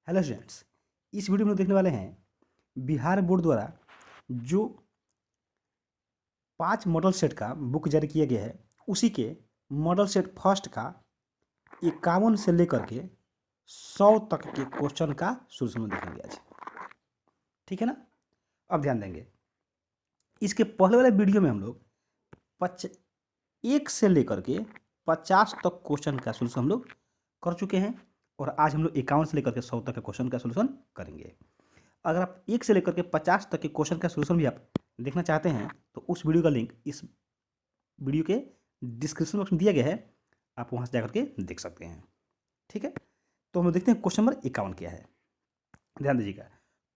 Hello students, इस video में देखने वाले हैं बिहार बोर्ड द्वारा जो 5 मॉडल सेट का बुक जारी किया गया है उसी के मॉडल सेट फर्स्ट का 51 से लेकर के 100 तक के क्वेश्चन का सोल्यूशन में देखेंगे आज। ठीक है ना। अब ध्यान देंगे, इसके पहले वाले वीडियो में हम लोग 1 से लेकर के 50 तक क्वेश्चन का सोल्यूशन हम लोग कर चुके हैं और आज हम लोग 51 से लेकर के 100 तक के क्वेश्चन का सोल्यूशन करेंगे। अगर आप 1 से लेकर के 50 तक के क्वेश्चन का सोल्यूशन भी आप देखना चाहते हैं तो उस वीडियो का लिंक इस वीडियो के डिस्क्रिप्शन बॉक्स में दिया गया है, आप वहां से जाकर के देख सकते हैं। ठीक है, तो हम लोग देखते हैं क्वेश्चन नंबर 51 क्या है। ध्यान दीजिएगा,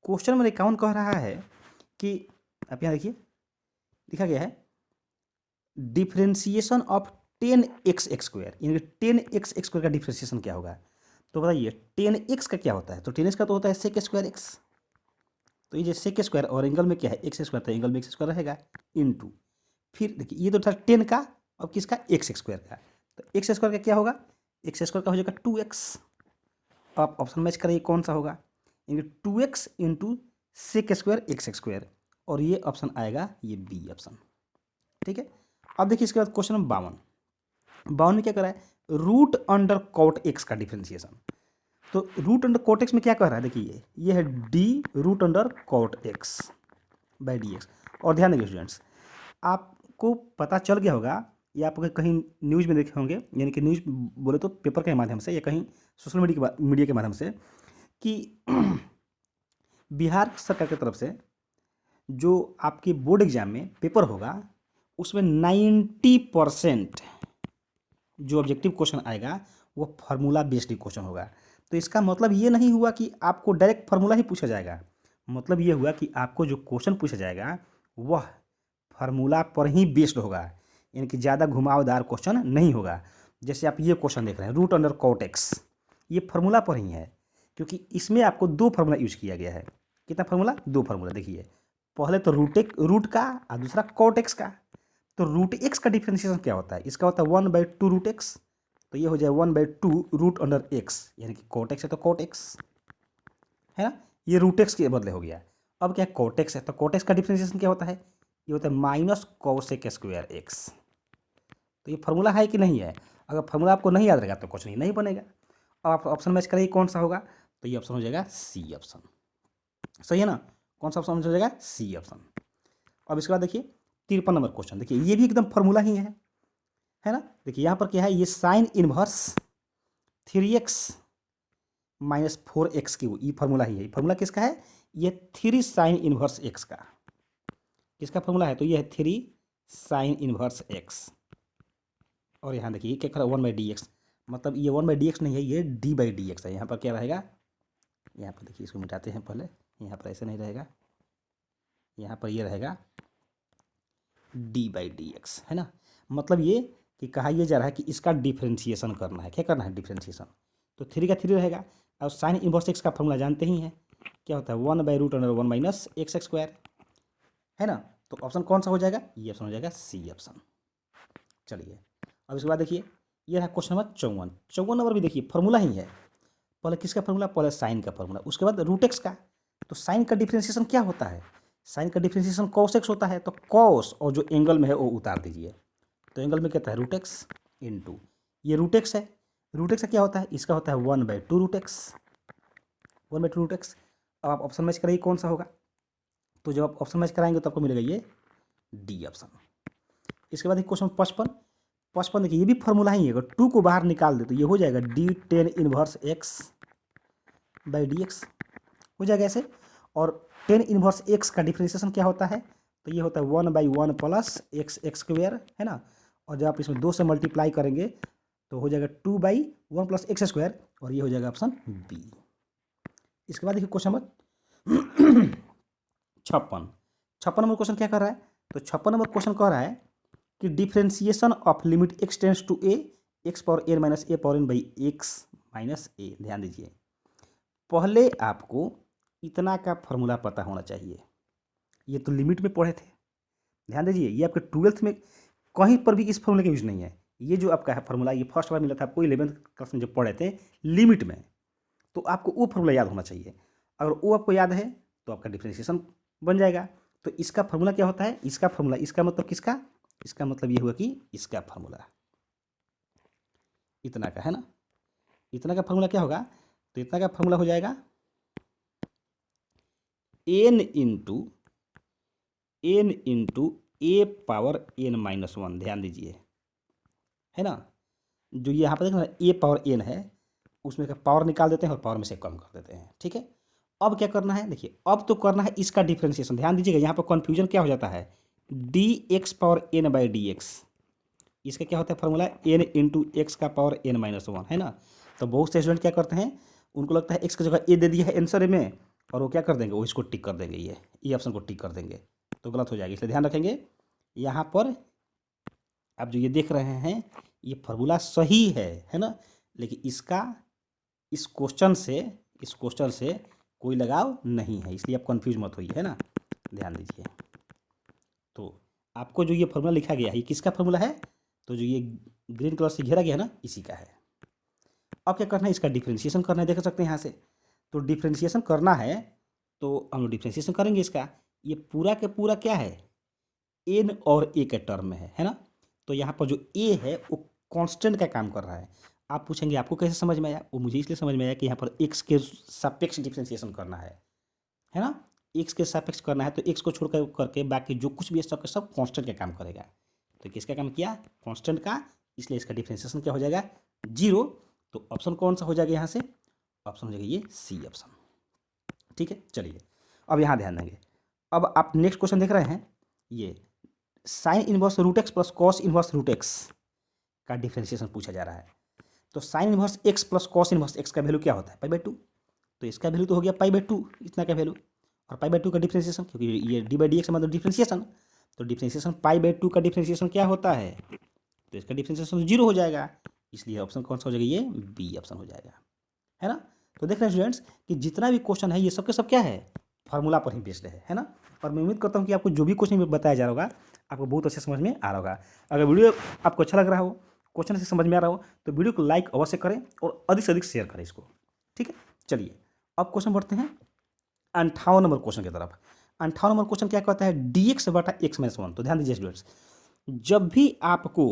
क्वेश्चन नंबर 51 कह रहा है कि आप यहाँ देखिए लिखा गया है डिफ्रेंसिएशन ऑफ 10x² यानी 10x² का डिफ्रेंसिएशन क्या होगा। तो बताइए 10x का क्या होता है। तो 10x का तो होता है sec स्क्वायर x। तो ये जो सेक स्क्वायर और एंगल में क्या है एक्स स्क्वायर, तो एंगल में एक्स स्क्वायर रहेगा इनटू फिर देखिए ये तो था 10 का और किसका एक्स स्क्वायर का। तो एक्स स्क्वायर का क्या होगा, एक्स स्क्वायर का हो जाएगा 2x। आप ऑप्शन मैच करिए कौन सा होगा, यानी 2x into sec square x square और ये ऑप्शन आएगा ये बी ऑप्शन। ठीक है, अब देखिए इसके बाद क्वेश्चन नंबर 52 में क्या करा है रूट अंडर कॉट एक्स का डिफ्रेंसिएशन। तो रूट अंडर कॉट एक्स में क्या कह रहा है, देखिए ये है d root under cot x by d x. और ध्यान देंगे स्टूडेंट्स, आपको पता चल गया होगा या आप कहीं न्यूज़ में देखे होंगे, यानी कि न्यूज़ बोले तो पेपर के माध्यम से या कहीं सोशल मीडिया के माध्यम से कि बिहार सरकार की तरफ से जो आपके बोर्ड एग्जाम में पेपर होगा उसमें 90% जो ऑब्जेक्टिव क्वेश्चन आएगा वो फार्मूला बेस्ड क्वेश्चन होगा। तो इसका मतलब ये नहीं हुआ कि आपको डायरेक्ट फार्मूला ही पूछा जाएगा, मतलब ये हुआ कि आपको जो क्वेश्चन पूछा जाएगा वह फार्मूला पर ही बेस्ड होगा, यानी कि ज़्यादा घुमावदार क्वेश्चन नहीं होगा। जैसे आप ये क्वेश्चन देख रहे हैं रूट अंडर कॉट एक्स, ये फार्मूला पर ही है क्योंकि इसमें आपको 2 फार्मूला यूज किया गया है। कितना फार्मूला, 2 फार्मूला। देखिए पहले तो रूट का और दूसरा कॉट एक्स का। तो रूट एक्स का डिफ्रेंशिएशन क्या होता है, इसका होता है 1/2 रूट एक्स। तो ये हो जाए 1/2 रूट अंडर एक्स, यानी कि कॉट एक्स है तो कॉट एक्स है ना, ये रूट एक्स के बदले हो गया। अब क्या कॉट एक्स है तो कॉट एक्स का डिफ्रेंशिएशन क्या होता है, ये होता है माइनस कोसेक स्क्वायर एक्स। तो ये फार्मूला है कि नहीं है, अगर फार्मूला आपको नहीं याद रहेगा तो क्वेश्चन ही नहीं बनेगा। अब आप ऑप्शन मैच करिए कौन सा होगा, तो ये ऑप्शन हो जाएगा सी ऑप्शन। सही है ना, कौन सा ऑप्शन हो जाएगा, सी ऑप्शन। अब इसके बाद देखिए 53 नंबर क्वेश्चन, देखिए ये भी एकदम फार्मूला ही है ना। देखिए यहाँ पर क्या है, ये sine inverse 3x minus 4x³ ये फार्मूला ही है। फार्मूला किसका है, ये 3 साइन इनवर्स x का किसका फार्मूला है, तो ये है 3 साइन इनवर्स x। और यहाँ देखिए क्या करा 1/dx, मतलब ये 1/dx नहीं है, ये d/dx है। यहाँ पर क्या रहेगा, यहाँ पर देखिए इसको मिटाते हैं पहले, यहाँ पर ऐसे नहीं रहेगा, यहाँ पर ये रहेगा d/dx है ना। मतलब ये कि कहा यह जा रहा है कि इसका डिफ्रेंशिएशन करना है। क्या करना है, डिफ्रेंशिएशन। तो 3 का 3 रहेगा और साइन इनवर्स एक्स का फॉर्मूला जानते ही हैं, क्या होता है 1/√1 माइनस एक्स स्क्वायर है ना। तो ऑप्शन कौन सा हो जाएगा, ये ऑप्शन हो जाएगा सी ऑप्शन। चलिए अब इसके बाद देखिए ये रहा क्वेश्चन नंबर 54 नंबर भी देखिए फार्मूला ही है। पहले किसका फार्मूला, पहले साइन का फार्मूला, उसके बाद रूट एक्स का। तो साइन का डिफ्रेंशिएशन क्या होता है, साइन का डिफ्रेंशिएशन कॉस एक्स होता है। तो कॉस और जो एंगल में है वो उतार दीजिए, तो एंगल में कहता है रूट एक्स इंटू ये रूट एक्स है। रूट एक्स का क्या होता है, इसका होता है 1/2 रूट एक्स, 1/2 रूट एक्स। अब आप ऑप्शन मैच कराइए कौन सा होगा, तो जब आप ऑप्शन मैच कराएंगे तो आपको मिलेगा ये डी ऑप्शन। इसके बाद क्वेश्चन 55 देखिए ये भी फार्मूला ही है, अगर 2 को बाहर निकाल दे तो ये हो जाएगा d10 इनवर्स x/dx हो जाएगा ऐसे। और 10 इनवर्स x का डिफ्रेंशिएशन क्या होता है, तो ये होता है 1/1 प्लस x² है ना। और जब आप इसमें 2 से मल्टीप्लाई करेंगे तो हो जाएगा 2/1 प्लस x², और ये हो जाएगा ऑप्शन बी। इसके बाद देखिए क्वेश्चन नंबर 56 नंबर क्वेश्चन क्या कर रहा है, तो 56 नंबर क्वेश्चन कह रहा है कि differentiation of limit x tends to a x power n minus a power n by x minus a। ध्यान दीजिए पहले आपको इतना का फॉर्मूला पता होना चाहिए, ये तो लिमिट में पढ़े थे। ध्यान दीजिए ये आपके 12th में कहीं पर भी इस फॉर्मूले का यूज नहीं है। ये जो आपका है फॉर्मूला, ये फर्स्ट बार मिला था आपको 11th क्लास में जब पढ़े थे लिमिट में। तो आपको वो फार्मूला याद होना चाहिए। अगर वो आपको याद है तो आपका डिफरेंशिएशन बन जाएगा। तो इसका फार्मूला क्या होता है, इसका फार्मूला, इसका मतलब किसका, इसका मतलब ये हुआ कि इसका फार्मूला इतना का है ना, इतना का फार्मूला क्या होगा, तो इतना का फार्मूला हो जाएगा n इंटू ए पावर n माइनस वन। ध्यान दीजिए, है ना, जो यहाँ पर देखना ए पावर n है उसमें का पावर निकाल देते हैं और पावर में से कम कर देते हैं। ठीक है, अब क्या करना है, देखिए अब तो करना है इसका डिफरेंशिएशन। ध्यान दीजिएगा, यहाँ पर कन्फ्यूजन क्या हो जाता है, d x power n by d x, इसका क्या होता है फार्मूला, एन इंटू एक्स का पावर एन माइनस वन, है ना। तो बहुत से स्टूडेंट क्या करते हैं, उनको लगता है एक्स की जगह ए दे दिया है आंसर में, और वो क्या कर देंगे, वो इसको टिक कर देंगे, ये ऑप्शन को टिक कर देंगे, तो गलत हो जाएगा। इसलिए ध्यान रखेंगे, यहाँ पर आप जो ये देख रहे हैं ये फार्मूला सही है ना, लेकिन इसका इस क्वेश्चन से कोई लगाव नहीं है, इसलिए आप कंफ्यूज मत होइए, है ना। ध्यान दीजिए, तो आपको जो ये फार्मूला लिखा गया है ये किसका फार्मूला है, तो जो ये ग्रीन कलर से घेरा गया है ना, इसी का है। अब क्या करना है, इसका डिफ्रेंशिएशन करना है, देख सकते हैं यहाँ से। तो डिफ्रेंशिएशन करना है तो हम लोग डिफ्रेंशिएशन करेंगे इसका। ये पूरा के पूरा क्या है, एन और ए के टर्म में है ना। तो यहाँ पर जो ए है वो कांस्टेंट का काम कर रहा है। आप पूछेंगे आपको कैसे समझ में आया, वो मुझे इसलिए समझ में आया कि यहाँ पर एक्स के सापेक्ष डिफ्रेंशिएशन करना है ना। एक्स के सापेक्ष करना है तो एक्स को छोड़ करके बाकी जो कुछ भी है सब कांस्टेंट का काम करेगा। तो किसका काम किया, कांस्टेंट का, इसलिए इसका डिफ्रेंशिएशन क्या हो जाएगा, 0। तो ऑप्शन कौन सा हो जाएगा यहाँ से, ऑप्शन हो जाएगा ये सी ऑप्शन। ठीक है, चलिए अब यहाँ ध्यान देंगे। अब आप नेक्स्ट क्वेश्चन देख रहे हैं, ये sine inverse root x plus cos inverse root x का डिफ्रेंशिएशन पूछा जा रहा है। तो sine inverse x plus cos inverse x का वैल्यू क्या होता है, पाई बाई टू। तो इसका वैल्यू तो हो गया पाई बाई टू, इतना का वैल्यू, और पाई बाई टू का डिफ्रेंशिएशन, क्योंकि ये डी बाई डी एक्स मतलब डिफ्रेंशिएशन, तो डिफ्रेंशिएशन पाई बाई टू का डिफ्रेंशिएशन क्या होता है, तो इसका डिफ्रेंशिएशन 0 हो जाएगा, इसलिए ऑप्शन कौन सा हो जाएगा, ये बी ऑप्शन हो जाएगा, है ना। तो देख रहे हैं स्टूडेंट्स कि जितना भी क्वेश्चन है ये सबके सब क्या है, फार्मूला पर ही बेस्ड है ना। और मैं उम्मीद करता हूँ कि आपको जो भी क्वेश्चन बताया जा रहा होगा आपको बहुत अच्छे समझ में आ रहा होगा। अगर वीडियो आपको अच्छा लग रहा हो, क्वेश्चन से समझ में आ रहा हो, तो वीडियो को लाइक अवश्य करें और अधिक से अधिक शेयर करें इसको। ठीक है, चलिए अब क्वेश्चन बढ़ते हैं 58 नंबर क्वेश्चन की तरफ। 58 नंबर क्वेश्चन क्या कहता है, डी एक्स बटा एक्स माइनस वन। तो ध्यान दीजिए स्टूडेंट्स, जब भी आपको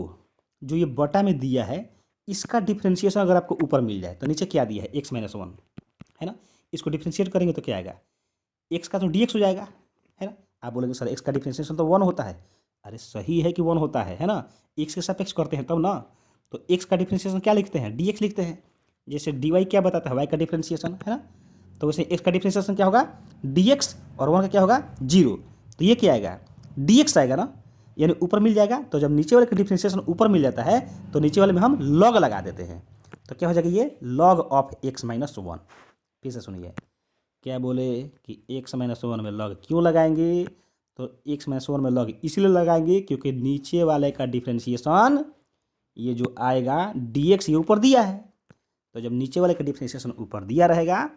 जो ये बटा में दिया है इसका डिफ्रेंशिएशन अगर आपको ऊपर मिल जाए, तो नीचे क्या दिया है, एक्स माइनस वन, है ना। इसको डिफ्रेंशिएट करेंगे तो क्या आएगा, एक्स का तो डी एक्स हो जाएगा, है ना। आप बोलेंगे सर एक्स का डिफ्रेंशिएशन तो 1 होता है, अरे सही है कि 1 होता है ना, एक्स के सापेक्ष करते हैं तब ना। तो एक्स का डिफ्रेंशिएशन क्या लिखते हैं, डी एक्स लिखते हैं। जैसे डी वाई क्या बताता है, वाई का डिफ्रेंशिएशन, है ना। तो वैसे एक्स का डिफ्रेंशिएशन क्या होगा, डी एक्स, और 1 का क्या होगा 0। तो ये क्या आएगा, डी एक्स आएगा ना, यानी ऊपर मिल जाएगा। तो जब नीचे वाले का डिफ्रेंशिएशन ऊपर मिल जाता है तो नीचे वाले में हम लॉग लगा देते हैं, तो क्या हो जाएगा, ये log of x minus one. फिर से सुनिए, क्या बोले कि एक्स माइनस वन में लॉग क्यों लगाएंगे, तो एक्स माइनस वन में लॉग इसलिए लगाएंगे क्योंकि नीचे वाले का डिफ्रेंशिएशन ये जो आएगा डी एक्स ये ऊपर दिया है। तो जब नीचे वाले का डिफ्रेंशिएशन ऊपर दिया रहेगा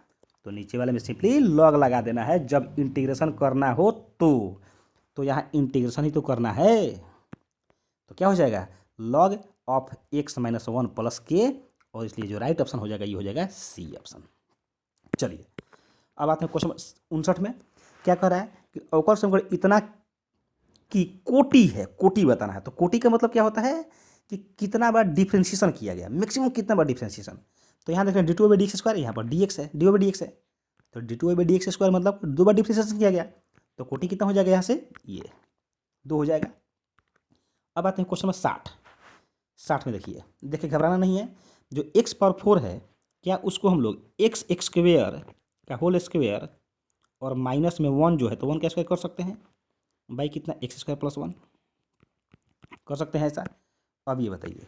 तो नीचे वाले में सिंपली लॉग लगा देना है जब इंटीग्रेशन करना हो। तो यहाँ इंटीग्रेशन ही तो करना है, तो क्या हो जाएगा, log of x minus one plus के, और इसलिए जो राइट ऑप्शन हो जाएगा ये हो जाएगा सी ऑप्शन। चलिए अब आते हैं क्वेश्चन 59 में। क्या कह रहा है कि अवकल समीकरण इतना की कोटि है, कोटि बताना है। तो कोटि का मतलब क्या होता है कि कितना बार डिफ्रेंशिएशन किया गया, मैक्सिमम कितना बार डिफ्रेंशिएशन। तो यहाँ देख रहे हैं D two by d x square, यहाँ पर डी एक्स है, डी बाई डी एक्स है, तो D two by d x square मतलब 2 बार डिफ्रेंशिएशन किया गया, तो कोटि कितना हो जाएगा यहाँ से, ये 2 हो जाएगा। अब आते हैं क्वेश्चन नंबर 60 में। देखिए घबराना नहीं है, जो एक्स पावर 4 है क्या उसको हम लोग एक्स स्क्वेयर का होल स्क्वेयर और माइनस में 1 जो है तो 1 का स्क्वायर कर सकते हैं, बाई कितना एक्स स्क्वायर प्लस 1 कर सकते हैं ऐसा। अब ये बताइए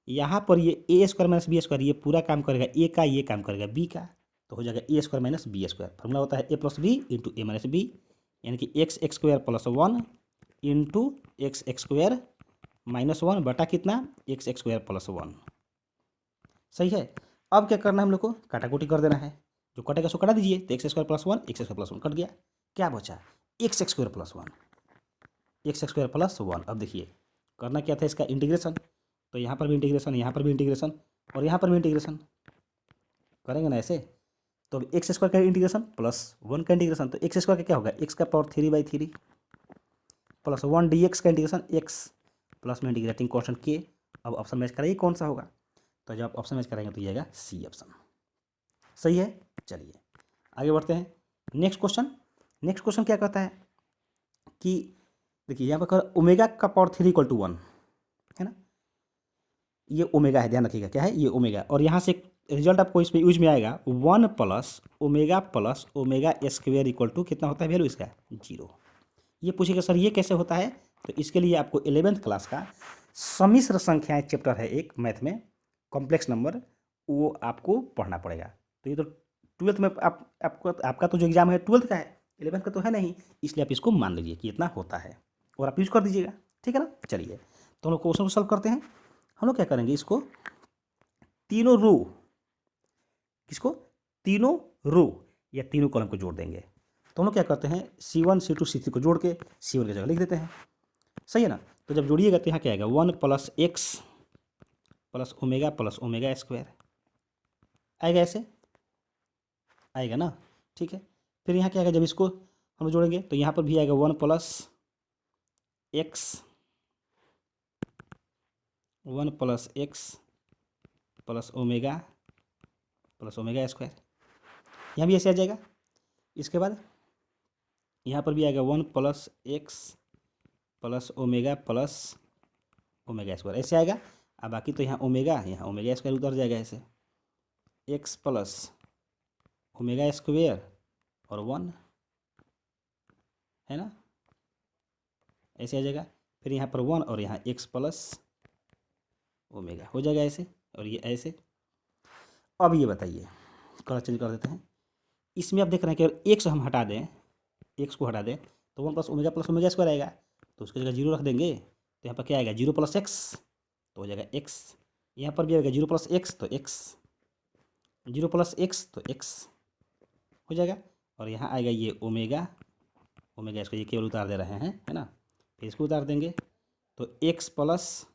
यहाँ पर ये ए स्क्वायर माइनस बी स्क्वायर ये पूरा काम करेगा ए का, ये काम करेगा बी का, तो हो जाएगा A square minus B square. Formula होता है A plus B into A minus B, यानी कि X square plus 1 into X square minus 1 बटा कितना एक्स स्क्वायर प्लस 1। सही है। अब क्या करना है हम लोग को, काटाकुटी कर देना है, जो कटेगा सो कटा दीजिए, तो x square plus 1 x square plus 1 cut गया, क्या बचा x square plus 1, x square plus 1। अब देखिए करना क्या था इसका इंटीग्रेशन, तो यहाँ पर भी इंटीग्रेशन, यहाँ पर भी इंटीग्रेशन और यहाँ पर भी इंटीग्रेशन करेंगे ना ऐसे, तो अब एक्स स्क्वायर का इंटीग्रेशन प्लस 1 का इंटीग्रेशन, तो एक्स स्क्वायर का क्या होगा, एक्स का पावर 3/3 प्लस 1 dx का इंटीग्रेशन एक्स प्लस में इंटीग्रेटिंग कॉन्स्टेंट के। अब ऑप्शन मैच कराइए कौन सा होगा, तो जब आप ऑप्शन मैच कराएंगे तो ये आएगा सी ऑप्शन। सही है। चलिए आगे बढ़ते हैं। नेक्स्ट क्वेश्चन क्या कहता है कि देखिए यहाँ पर ओमेगा का पावर 3 = 1 है ना, ये ओमेगा है, ध्यान रखिएगा क्या है ये ओमेगा, और यहाँ से रिजल्ट आपको इसमें यूज में आएगा 1 + ओमेगा स्क्वेयर इक्वल टू कितना होता है वैल्यू इसका 0। ये पूछेगा सर ये कैसे होता है, तो इसके लिए आपको 11th क्लास का सम्मिश्र संख्याएं चैप्टर है एक मैथ में, कॉम्प्लेक्स नंबर, वो आपको पढ़ना पड़ेगा। तो ये तो 12th में आपका तो जो एग्जाम है 12th का है, 11th का तो है नहीं, इसलिए आप इसको मान लीजिए कि इतना होता है और आप यूज कर दीजिएगा, ठीक है ना। चलिए तो हम लोग क्वेश्चन को सॉल्व करते हैं। हम लोग क्या करेंगे, इसको तीनों रो, किसको, तीनों रो या तीनों कॉलम को जोड़ देंगे। तो हम लोग क्या करते हैं, C1 C2 C3 को जोड़ के C1 की जगह लिख देते हैं, सही है ना। तो जब जोड़िएगा तो यहाँ क्या आएगा 1 + x + ओमेगा + ओमेगा स्क्वायर आएगा, ऐसे आएगा ना, ठीक है। फिर यहाँ क्या आएगा, जब इसको हम जोड़ेंगे तो यहाँ पर भी आएगा 1 + x + ओमेगा स्क्वायर, यहाँ भी ऐसे आ जाएगा। इसके बाद यहाँ पर भी आएगा 1 + x + ओमेगा स्क्वायर, ऐसे आएगा। अब बाकी तो यहाँ ओमेगा स्क्वायर उतर जाएगा, ऐसे x + ओमेगा स्क्वायर और 1 है ना, ऐसे आ जाएगा। फिर यहाँ पर 1 और यहाँ x + ओमेगा हो जाएगा ऐसे, और ये ऐसे। अब ये बताइए, कलर चेंज कर देते हैं। इसमें आप देख रहे हैं कि एक्स हम हटा दें, एक्स को हटा दें तो 1 + ओमेगा स्क्वायर आएगा, तो उसकी जगह 0 रख देंगे, तो यहाँ पर क्या आएगा 0 + x, तो हो जाएगा x। यहाँ पर भी आएगा 0 + x तो x, 0 + x तो x हो जाएगा। और यहाँ आएगा ये ओमेगा इसको ये केवल उतार दे रहे हैं, है ना, फिर इसको उतार देंगे तो x +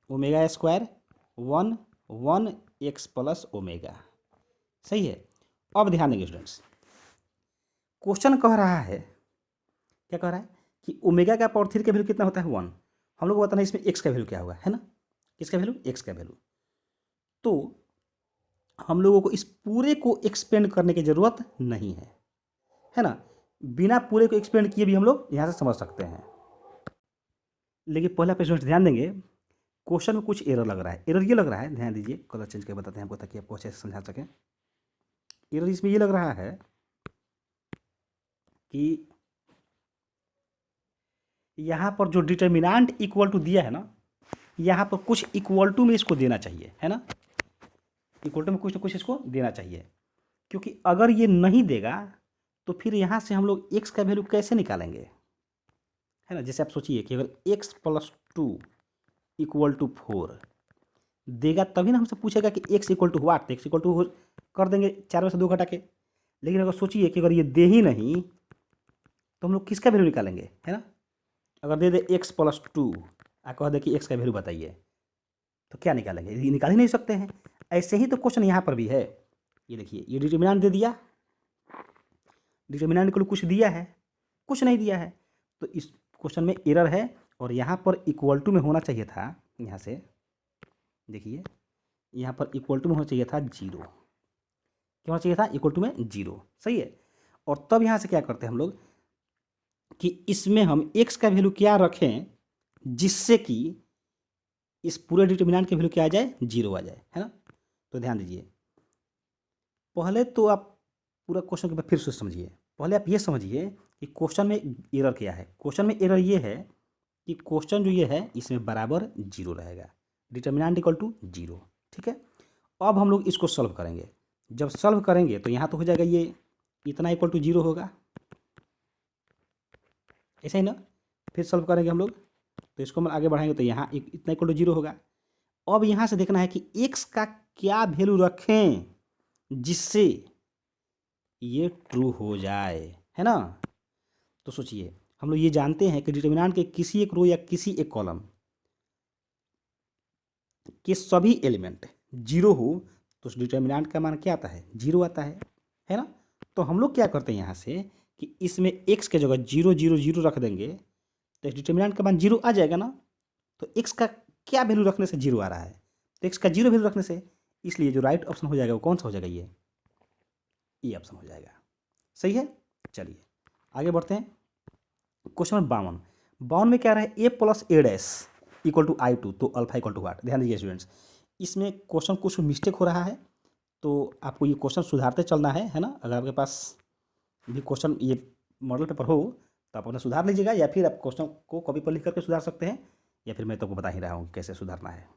omega square 1 x + omega, सही है। अब ध्यान देंगे स्टूडेंट्स, क्वेश्चन कह रहा है, क्या कह रहा है कि ओमेगा का पावर 3 का वैल्यू कितना होता है 1, हम लोग को बताना है इसमें x का वैल्यू क्या होगा, है ना, किसका वैल्यू, x का वैल्यू। तो हम लोगों को इस पूरे को एक्सपेंड करने की ज़रूरत नहीं है ना, बिना पूरे को एक्सपेंड किए भी हम लोग यहाँ से समझ सकते हैं। लेकिन पहले आप स्टूडेंट्स ध्यान देंगे, क्वेश्चन में कुछ एरर लग रहा है। एरर ये लग रहा है, ध्यान दीजिए, कलर चेंज करके बताते हैं आपको ताकि आपको अच्छे से समझा सकें। एरर इसमें ये लग रहा है कि यहाँ पर जो डिटर्मिनेंट इक्वल टू दिया है ना, यहाँ पर कुछ इक्वल टू में इसको देना चाहिए, है ना, इक्वल टू में कुछ ना कुछ इसको देना चाहिए, क्योंकि अगर ये नहीं देगा तो फिर यहाँ से हम लोग x का वैल्यू कैसे निकालेंगे, है ना। जैसे आप सोचिए कि अगर x + 2 = 4 देगा तभी ना हमसे पूछेगा कि x = व्हाट, तो x = कर देंगे 4 में से 2 घटा के। लेकिन अगर सोचिए कि अगर ये दे ही नहीं तो हम लोग किसका वैल्यू निकालेंगे, है ना। अगर दे दे x + 2 कह दे कि x का वैल्यू बताइए, तो क्या निकालेंगे, ये निकाल ही नहीं सकते हैं। ऐसे ही तो क्वेश्चन यहाँ पर भी है, ये देखिए, ये डिटर्मिनेंट दे दिया, डिटर्मिनेंट को कुछ दिया है, कुछ नहीं दिया है, तो इस क्वेश्चन में एरर है। और यहाँ पर इक्वल टू में होना चाहिए था, यहाँ से देखिए, यहाँ पर इक्वल टू में होना चाहिए था 0, क्या होना चाहिए था, इक्वल टू में 0, सही है। और तब यहाँ से क्या करते हैं हम लोग कि इसमें हम x का वैल्यू क्या रखें जिससे कि इस पूरे डिटर्मिनेंट के वैल्यू क्या आ जाए, 0 आ जाए, है ना। तो ध्यान दीजिए, पहले तो आप पूरा क्वेश्चन के बाद फिर से समझिए। पहले आप ये समझिए कि क्वेश्चन में एरर क्या है। क्वेश्चन में एरर ये है कि क्वेश्चन जो ये है इसमें बराबर 0 रहेगा, डिटर्मिनेंट = 0, ठीक है। अब हम लोग इसको सॉल्व करेंगे। जब सॉल्व करेंगे तो यहाँ तो हो जाएगा ये इतना = 0 होगा, ऐसा ही ना। फिर सॉल्व करेंगे हम लोग तो इसको हम आगे बढ़ाएंगे तो यहाँ इतना = 0 होगा। अब यहाँ से देखना है कि x का क्या वैल्यू रखें जिससे ये ट्रू हो जाए, है ना। तो सोचिए, हम लोग ये जानते हैं कि डिटर्मिनेंट के किसी एक रो या किसी एक कॉलम के सभी एलिमेंट 0 हो तो उस डिटर्मिनेंट का मान क्या आता है, 0 आता है। है ना। तो हम लोग क्या करते हैं यहाँ से कि इसमें x के जगह 0 0 0 रख देंगे तो डिटर्मिनेंट का मान 0 आ जाएगा ना। तो x का क्या वैल्यू रखने से 0 आ रहा है, तो x का 0 वैल्यू रखने से, इसलिए जो राइट ऑप्शन हो जाएगा वो कौन सा हो जाएगा, ये ऑप्शन हो जाएगा। सही है। चलिए आगे बढ़ते हैं। क्वेश्चन नंबर 52 में क्या रहा है, A plus A dash equal to I two, तो अल्फा इक्वल टू वाट। ध्यान दीजिए स्टूडेंट्स, इसमें क्वेश्चन कुछ मिस्टेक हो रहा है, तो आपको ये क्वेश्चन सुधारते चलना है ना। अगर आपके पास भी क्वेश्चन ये मॉडल पेपर हो तो आप अपना सुधार लीजिएगा, या फिर आप क्वेश्चन को कॉपी पर लिख करके सुधार सकते हैं, या फिर मैं तो आपको बता ही रहा हूँ कैसे सुधारना है,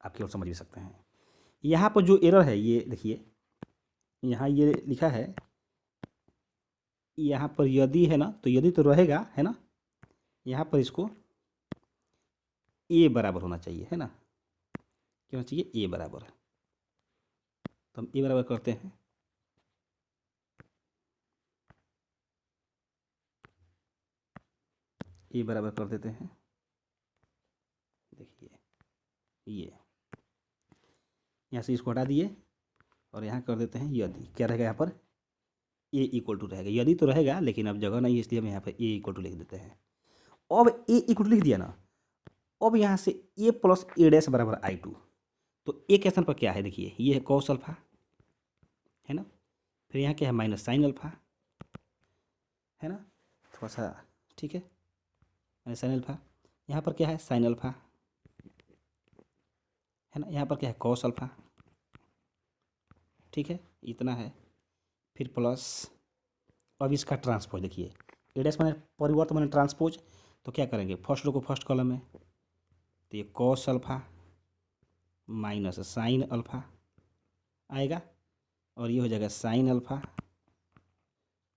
आप केवल समझ भी सकते हैं। यहाँ पर जो एरर है ये देखिए, यहाँ ये लिखा है, यहाँ पर यदि है ना, तो यदि तो रहेगा है ना, यहाँ पर इसको ए बराबर होना चाहिए, है ना, क्या होना चाहिए, ए बराबर। तो हम ए बराबर करते हैं, ए बराबर कर देते हैं। देखिए ये यहाँ से इसको हटा दिए और यहाँ कर देते हैं यदि, क्या रहेगा यहाँ पर, ए इक्वल टू रहेगा। यदि तो रहेगा लेकिन अब जगह नहीं है, इसलिए हम यहाँ पर ए इक्वल टू लिख देते हैं। अब ए इक्वल टू लिख दिया ना, अब यहाँ से ए प्लस ए डैश बराबर आई टू, तो ए के स्थान पर क्या है, देखिए ये है कॉस अल्फा, है ना, फिर यहाँ क्या है माइनस साइन अल्फा, है ना, थोड़ा सा ठीक है, माइनस साइन अल्फा, यहाँ पर क्या है साइन अल्फा, है ना, यहाँ पर क्या है कॉस अल्फा, ठीक है, इतना है, फिर प्लस, अब इसका ट्रांसपोज देखिए, ए डैश मैंने परिवर्तन मैंने ट्रांसपोज, तो क्या करेंगे फर्स्ट रो को फर्स्ट कॉलम में, तो ये cos alpha minus sine alpha आएगा, और ये हो जाएगा साइन अल्फा,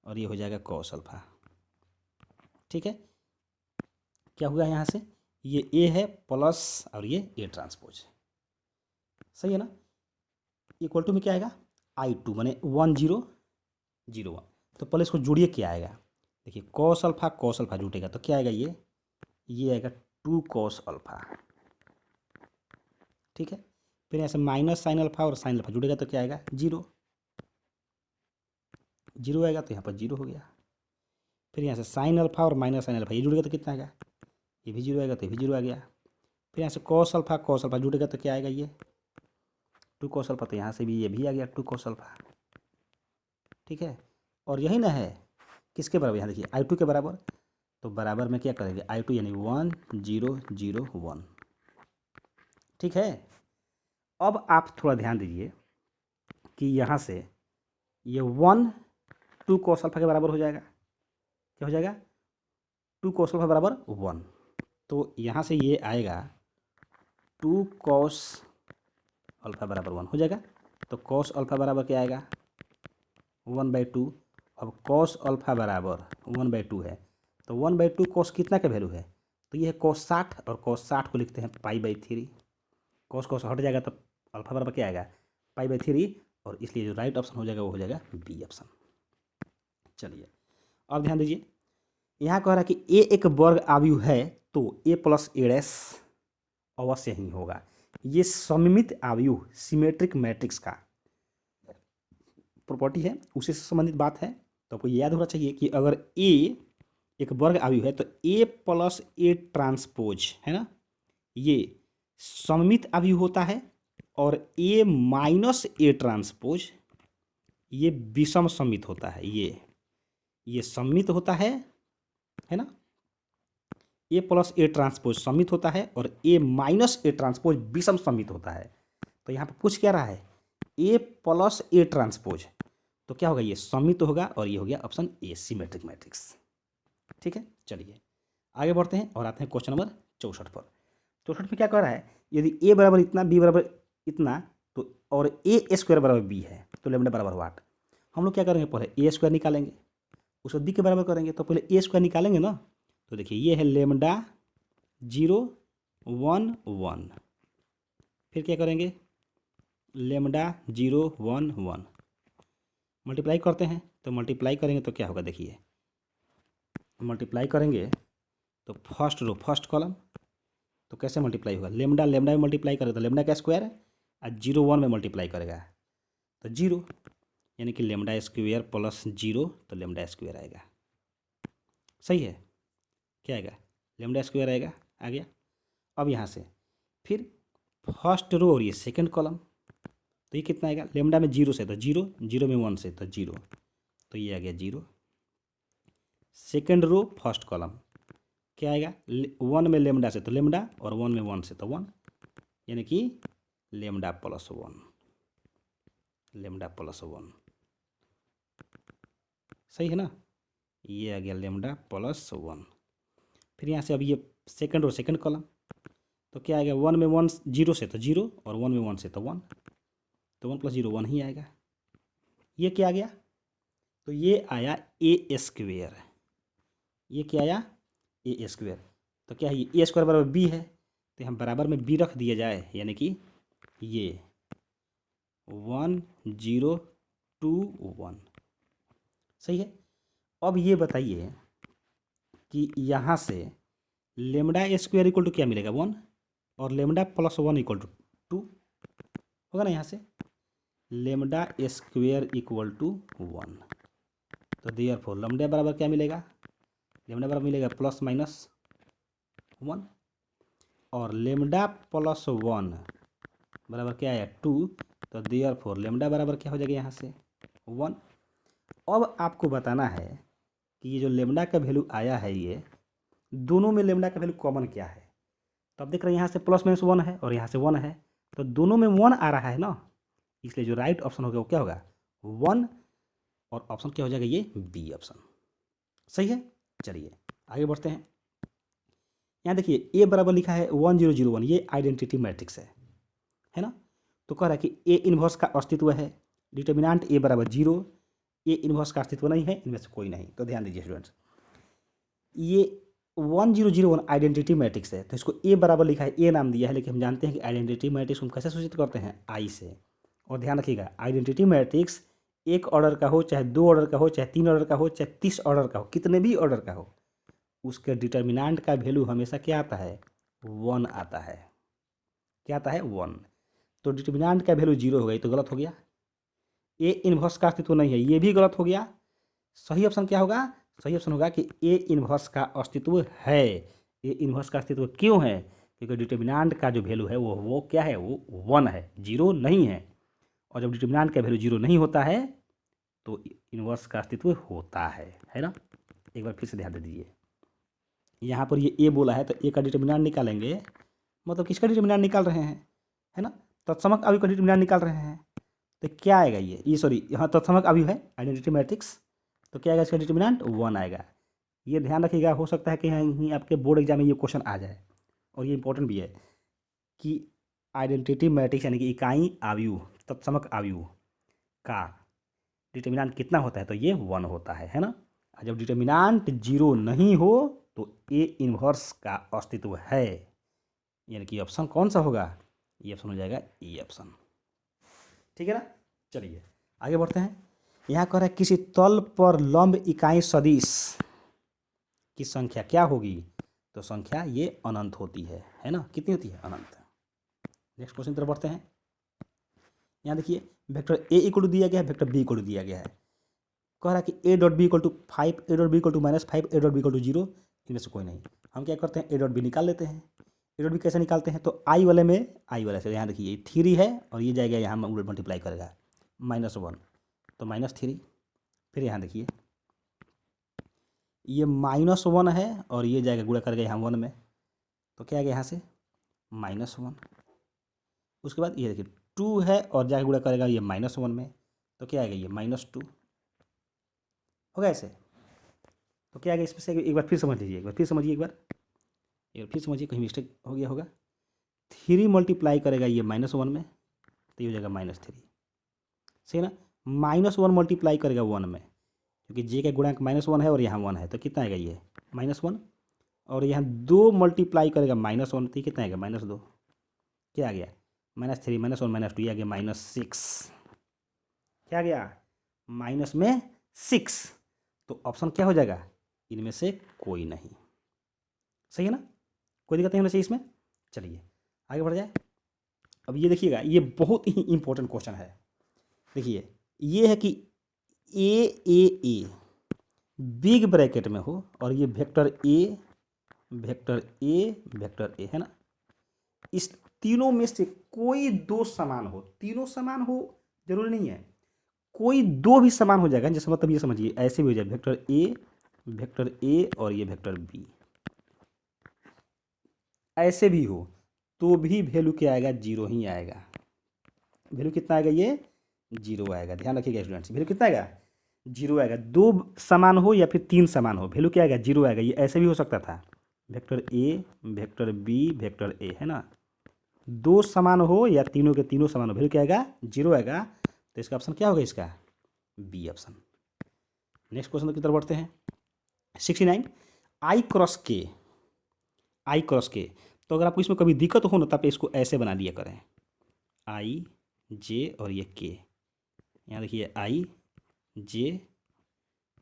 और ये हो जाएगा कॉस अल्फा। ठीक है, क्या हुआ यहाँ से, ये ए है प्लस और ये ए ट्रांसपोज, सही है ना। इक्वल टू में क्या आएगा, आई टू माने 1 0 0 1, तो पहले इसको जोड़िए, क्या आएगा, देखिए कॉस अल्फा जुटेगा तो क्या आएगा, ये आएगा 2 कॉस अल्फा, ठीक है। फिर यहाँ से माइनस साइन अल्फा और साइन अल्फा जुड़ेगा तो क्या आएगा 0 0 आएगा, तो यहाँ पर 0 हो गया। फिर यहाँ से साइन अल्फा और माइनस साइन अल्फा ये जुड़ेगा तो कितना आएगा, ये भी 0 आएगा, तो ये भी 0 आ गया। फिर यहाँ से कॉस अल्फा जुड़ेगा तो क्या आएगा, ये 2 कॉस अल्फा, तो यहाँ से भी ये भी आ गया 2 कॉस अल्फा, ठीक है। और यही ना है किसके बराबर, यहाँ देखिए आई टू के बराबर, तो बराबर में क्या करेंगे आई टू यानी 1 0 0 1, ठीक है। अब आप थोड़ा ध्यान दीजिए कि यहाँ से ये 1 2 कॉस अल्फा के बराबर हो जाएगा, क्या हो जाएगा 2 कॉस अल्फा बराबर 1, तो यहाँ से ये आएगा 2 कॉस अल्फा बराबर 1 हो जाएगा। तो कॉस अल्फा बराबर क्या आएगा 1/2, अब कॉस अल्फा बराबर 1/2 है, तो 1/2 कॉस कितना का वैल्यू है, तो ये है कॉस 60, और कॉस 60 को लिखते हैं पाई/3, कॉस कॉस हट जाएगा तो अल्फा बराबर क्या आएगा पाई/3, और इसलिए जो राइट ऑप्शन हो जाएगा वो हो जाएगा बी ऑप्शन। चलिए अब ध्यान दीजिए, यहाँ कह रहा है कि ए एक वर्ग आयु है तो ए प्लस ए डैश अवश्य ही होगा। ये सममित आयु सिमेट्रिक मैट्रिक्स का प्रॉपर्टी है, उसी से संबंधित बात है, तो आपको याद होना चाहिए कि अगर ए एक वर्ग आयु है तो ए प्लस ए ट्रांसपोज, है ना, ये सममित आयु होता है, और ए माइनस ए ट्रांसपोज ये विषम सममित होता है, ये सममित होता है ना, ए प्लस ए ट्रांसपोज सममित होता है और ए माइनस ए ट्रांसपोज विषम सममित होता है। तो यहाँ पर पूछ क्या रहा है, ए प्लस ए ट्रांसपोज, तो क्या होगा, ये सममित होगा, और ये हो गया ऑप्शन ए सिमेट्रिक मैट्रिक्स। ठीक है, चलिए आगे बढ़ते हैं और आते हैं क्वेश्चन नंबर 64 पर। 64 में क्या कह रहा है, यदि ए बराबर इतना बी बराबर इतना, तो और ए स्क्वायर बराबर बी है तो लेमडा बराबर वाट। हम लोग क्या करेंगे, पहले ए स्क्वायर निकालेंगे, उसको बी के बराबर करेंगे, तो पहले ए स्क्वायर निकालेंगे ना, तो देखिए ये है लेमडा 0 1 1, फिर क्या करेंगे लेमडा 0 1 1, मल्टीप्लाई करते हैं, तो मल्टीप्लाई करेंगे तो क्या होगा, देखिए मल्टीप्लाई करेंगे तो फर्स्ट रो फर्स्ट कॉलम, तो कैसे मल्टीप्लाई होगा, लेमडा लेमडा में मल्टीप्लाई करेगा तो लेमडा का स्क्वायर और 0 1 में मल्टीप्लाई करेगा तो 0, यानी कि लेमडा स्क्वेयर प्लस 0 तो लेमडा स्क्वेयर आएगा। सही है, क्या आएगा? लेमडा स्क्वेयर आएगा, आ गया। अब यहाँ से फिर फर्स्ट रो और ये सेकंड कॉलम, तो ये कितना आएगा? लेमडा में 0 से तो 0, 0 में 1 से तो 0, तो ये आ गया 0। सेकंड रो फर्स्ट कॉलम क्या आएगा? 1 में लेमडा से तो लेमडा और 1 में 1 से तो 1, यानी कि लेमडा प्लस 1, लेमडा प्लस 1। सही है ना? ये आ गया लेमडा प्लस 1। फिर यहाँ से अब ये सेकंड रो सेकंड कॉलम, तो क्या आएगा? 1 में 1 0 से तो 0 और 1 में 1 से तो 1, तो 1 + 0 1 ही आएगा। ये क्या आ गया? तो ये आया ए स्क्वेयर। ये क्या आया? ए स्क्वेयर। तो क्या है? ये ए स्क्वायर बराबर बी है, तो हम बराबर में बी रख दिया जाए, यानी कि ये 1 0 2 1। सही है। अब ये बताइए कि यहाँ से लेमडा स्क्वायर इक्वल टू क्या मिलेगा? 1, और लेमडा प्लस 1 इक्वल टू 2 होगा ना। यहाँ से लेमडा स्क्वायर इक्वल टू 1, तो देयरफॉर लेमडा बराबर क्या मिलेगा? लेमडा बराबर मिलेगा प्लस माइनस 1, और लेमडा प्लस 1 बराबर क्या है? 2, तो देयरफॉर लेमडा बराबर क्या हो जाएगा? यहाँ से 1। अब आपको बताना है कि ये जो लेमडा का वैल्यू आया है, ये दोनों में लेमडा का वैल्यू कॉमन क्या है। तो आप देख रहे हैं यहाँ से प्लस माइनस 1 है और यहाँ से 1 है, तो दोनों में 1 आ रहा है ना, इसलिए जो राइट ऑप्शन होगा वो क्या होगा? 1, और ऑप्शन क्या हो जाएगा? ये बी ऑप्शन। सही है। चलिए आगे बढ़ते हैं। यहाँ देखिए ए बराबर लिखा है 1 0 0 1, ये आइडेंटिटी मैट्रिक्स है ना। तो कह रहा है कि ए इन्वर्स का अस्तित्व है, डिटर्मिनेंट ए बराबर 0, ए इन्वर्स का अस्तित्व नहीं है, इनमें से कोई नहीं। तो ध्यान दीजिए स्टूडेंट्स, ये 1 0 0 1 आइडेंटिटी मैट्रिक्स है, तो इसको ए बराबर लिखा है, ए नाम दिया है, लेकिन हम जानते हैं कि आइडेंटिटी मैट्रिक्स हम कैसे सूचित करते हैं? आई से। और ध्यान रखिएगा, आइडेंटिटी मैट्रिक्स एक ऑर्डर का हो, चाहे 2 ऑर्डर का हो, चाहे 3 ऑर्डर का हो, चाहे 30 ऑर्डर का हो, कितने भी ऑर्डर का हो, उसके डिटर्मिनेंट का वैल्यू हमेशा क्या आता है? 1 आता है। क्या आता है? 1। तो डिटर्मिनेंट का वैल्यू 0 हो गई, तो गलत हो गया। ए इन्वर्स का अस्तित्व नहीं है, ये भी गलत हो गया। सही ऑप्शन क्या होगा? सही ऑप्शन होगा कि ए इन्वर्स का अस्तित्व है। ए इन्वर्स का अस्तित्व क्यों है? क्योंकि डिटर्मिनेंट का जो वैल्यू है वो क्या है? वो 1 है, 0 नहीं है। और जब डिटर्मिनेंट का वैल्यू 0 नहीं होता है तो इन्वर्स का अस्तित्व होता है ना। एक बार फिर से ध्यान दे दीजिए, यहाँ पर ये ए बोला है, तो ए का डिटर्मिनेंट निकालेंगे, मतलब किसका डिटर्मिनेंट निकाल रहे हैं? है ना, तत्समक अवयव का डिटर्मिनेंट निकाल रहे हैं। तो क्या आएगा? ये सॉरी, यहाँ तत्समक अवयव है आइडेंटिटी मैट्रिक्स, तो क्या आएगा? इसका डिटर्मिनेंट 1 आएगा। ये ध्यान रखिएगा, हो सकता है कि यहीं आपके बोर्ड एग्जाम में ये क्वेश्चन आ जाए, और ये इंपॉर्टेंट भी है कि आइडेंटिटी मैट्रिक्स यानी कि इकाई अवयव, तत्समक अवयव का डिटर्मिनेंट कितना होता है? तो ये 1 होता है ना। और जब डिटर्मिनेंट 0 नहीं हो तो ए इन्वर्स का अस्तित्व है, यानी कि ऑप्शन कौन सा होगा? ये ऑप्शन हो जाएगा ए ऑप्शन। ठीक है ना। चलिए आगे बढ़ते हैं। यहाँ कह रहा है किसी तल पर लंब इकाई सदिश की संख्या क्या होगी? तो संख्या ये अनंत होती है ना। कितनी होती है? अनंत। नेक्स्ट क्वेश्चन तरफ बढ़ते हैं। यहाँ देखिए वेक्टर ए इक्वल टू दिया गया है, वेक्टर बी इक्वल टू दिया गया है। कह रहा है कि A dot B equal to 5, A dot B equal to -5, A dot B equal to 0, इनमें से कोई नहीं। हम क्या करते हैं? ए डॉट बी निकाल लेते हैं। ए डॉट बी कैसे निकालते हैं? तो आई वाले में, आई वाले से यहाँ देखिए 3 है और ये जाएगा यहाँ मल्टीप्लाई करेगा -1, तो -3। फिर यहाँ देखिए ये -1 है और ये जाएगा गुणा करेगा यहाँ 1 में, तो क्या आएगा यहाँ से? -1। उसके बाद ये देखिए 2 है और जाके गुणा करेगा ये -1 में, तो क्या आएगा? ये -2 होगा ऐसे। तो क्या आएगा इसमें से? एक बार फिर समझ लीजिए, एक बार फिर समझिए, एक बार फिर समझिए, कहीं मिस्टेक हो गया होगा। 3 मल्टीप्लाई करेगा ये -1 में, तो ये हो जाएगा -3। सही ना। -1 मल्टीप्लाई करेगा 1 में, क्योंकि जे का गुणांक -1 है और यहाँ 1 है, तो कितना आएगा? ये -1। और यहाँ 2 मल्टीप्लाई करेगा -1, तो कितना आएगा? -2। क्या आ गया? -3 -1 -2, ये आ गया -6। क्या आ गया? -6। तो ऑप्शन क्या हो जाएगा? इनमें से कोई नहीं। सही है ना, कोई दिक्कत नहीं होना चाहिए इसमें। चलिए आगे बढ़ जाए। अब ये देखिएगा, ये बहुत ही इंपॉर्टेंट क्वेश्चन है। देखिए ये है कि ए बिग ब्रैकेट में हो और ये vector A vector A vector A है ना, इस तीनों में से कोई दो समान हो, तीनों समान हो जरूरी नहीं है, कोई दो भी समान हो जाएगा, जैसे मतलब ये समझिए ऐसे भी हो जाए वेक्टर ए और ये वेक्टर बी ऐसे भी हो तो भी वैल्यू क्या आएगा, जीरो ही आएगा। वैल्यू कितना आएगा, ये जीरो आएगा। ध्यान रखिएगा स्टूडेंट्स, वैल्यू कितना आएगा, जीरो आएगा। दो समान हो या फिर तीन समान हो, वैल्यू क्या आएगा, जीरो आएगा। ये ऐसे भी हो सकता था, vector A vector B vector A है ना, दो समान हो या तीनों के तीनों समान हो, वैल्यू क्या आएगा, जीरो आएगा। तो इसका ऑप्शन क्या होगा, इसका बी ऑप्शन। नेक्स्ट क्वेश्चन की तरफ बढ़ते हैं। 69 आई क्रॉस के। तो अगर आपको इसमें कभी दिक्कत हो ना तब इसको ऐसे बना लिया करें, आई जे और ये के, यहाँ देखिए आई जे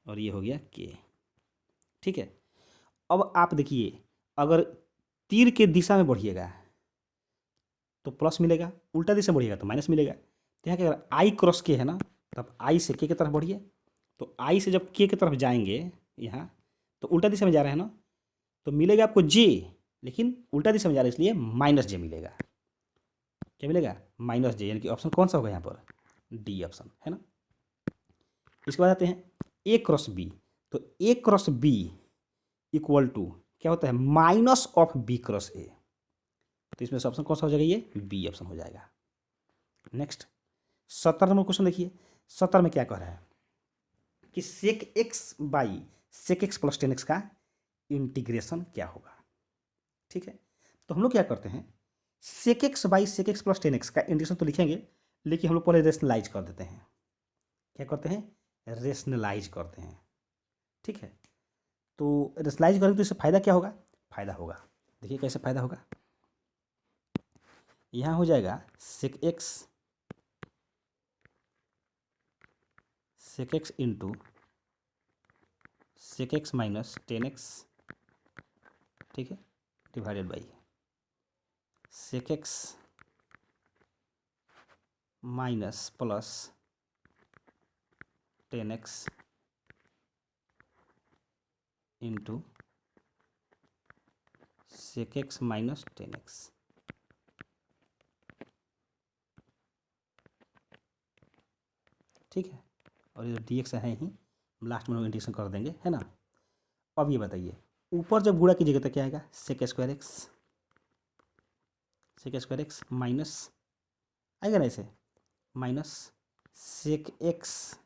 और ये हो गया के, ठीक है। अब आप देखिए अगर तीर के दिशा में बढ़िएगा तो प्लस मिलेगा, उल्टा दिशा में बढ़िएगा तो माइनस मिलेगा। तो यहाँ के अगर आई क्रॉस के है ना, तब आई से के की तरफ बढ़िए, तो आई से जब के की तरफ जाएंगे यहाँ तो उल्टा दिशा में जा रहे हैं ना, तो मिलेगा आपको जे, लेकिन उल्टा दिशा में जा रहा है इसलिए माइनस जे मिलेगा। क्या मिलेगा, माइनस जे, यानी कि ऑप्शन कौन सा होगा यहाँ पर, डी ऑप्शन है ना। इसके बाद आते हैं ए क्रॉस बी। तो A cross B equal to क्या होता है, minus of B cross A. तो इसमें से ऑप्शन कौन सा हो जाएगा, ये बी ऑप्शन हो जाएगा। नेक्स्ट 70 नंबर क्वेश्चन देखिए। 70 में क्या कह रहा है कि sec x by sec x plus 10x का इंटीग्रेशन क्या होगा, ठीक है। तो हम लोग क्या करते हैं, sec x by sec x plus 10x का इंटीग्रेशन तो लिखेंगे, लेकिन हम लोग पहले रेशनलाइज कर देते हैं। क्या करते हैं, रेशनलाइज करते हैं, ठीक है। तो रेशनलाइज करेंगे तो इससे फ़ायदा क्या होगा, फ़ायदा होगा, देखिए कैसे फ़ायदा होगा। यहाँ हो जाएगा sec x into sec x minus 10x, ठीक है, divided by sec x minus plus 10x into sec x minus 10x, ठीक है। और ये डी एक्स है ही, लास्ट में इंटीग्रेशन कर देंगे है ना। अब ये बताइए ऊपर जब गुणा कीजिएगा तो क्या आएगा, सेक स्क्वायर एक्स माइनस आएगा ना ऐसे, minus sec x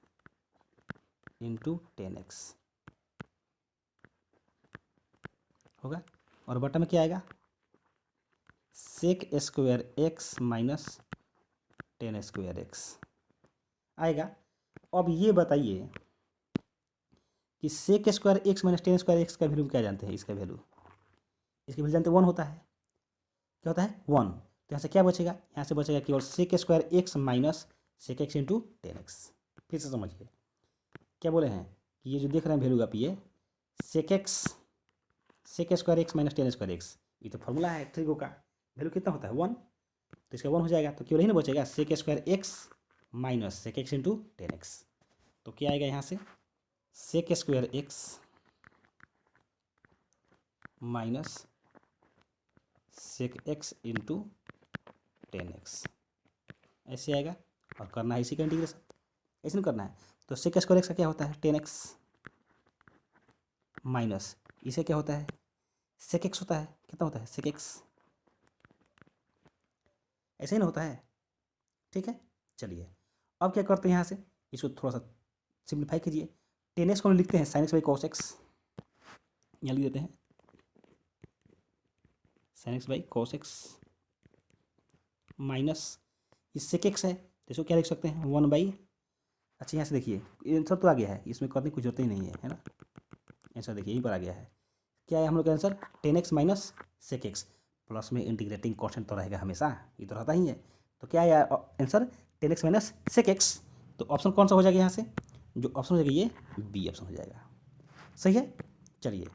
into 10x होगा। और बटा में क्या आएगा, sec square x minus 10 square x आएगा। अब ये बताइए कि sec square x minus 10 square x का वैल्यू क्या जानते हैं, इसकी वैल्यू जानते हैं 1 होता है। क्या होता है, 1। तो यहाँ से क्या बचेगा, यहाँ से बचेगा केवल sec square x minus sec x into 10x। फिर से समझिए क्या बोले हैं कि ये जो देख रहे हैं वैल्यू आप, ये sec square x minus 10 square x, ये तो फॉर्मूला है ट्रिगो का, वैल्यू कितना होता है 1, तो इसका 1 हो जाएगा। तो केवल ही ना बचेगा sec square x minus sec x into 10x। तो क्या आएगा यहाँ से, sec square x minus sec x into 10x ऐसे आएगा। और करना है इसी का इंटीग्रेशन, ऐसे नहीं करना है। तो सेक स्क्वायर एक्स का क्या होता है 10x माइनस इसे क्या होता है, सेक एक्स होता है, कितना होता है सेक एक्स, ऐसे ही ना होता है, ठीक है। चलिए अब क्या करते हैं, यहाँ से इसको थोड़ा सा सिंप्लीफाई कीजिए। 10x को हम लिखते हैं sine x by cos x, यहाँ लिख देते हैं sine x by cos x minus इस सेक एक्स है तो इसको क्या लिख सकते हैं 1 बाई, अच्छा यहाँ से देखिए आंसर तो आ गया है, इसमें करने की कोई जरूरत ही नहीं है ना। आंसर देखिए यहीं पर आ गया है, क्या है हम लोग का answer 10x minus sec x, plus में इंटीग्रेटिंग कॉन्स्टेंट तो रहेगा हमेशा, ये तो रहता ही है। तो क्या है answer 10x minus sec x. तो ऑप्शन कौन सा हो जाएगा यहाँ से, जो ऑप्शन हो जाएगा ये बी ऑप्शन हो जाएगा, सही है। चलिए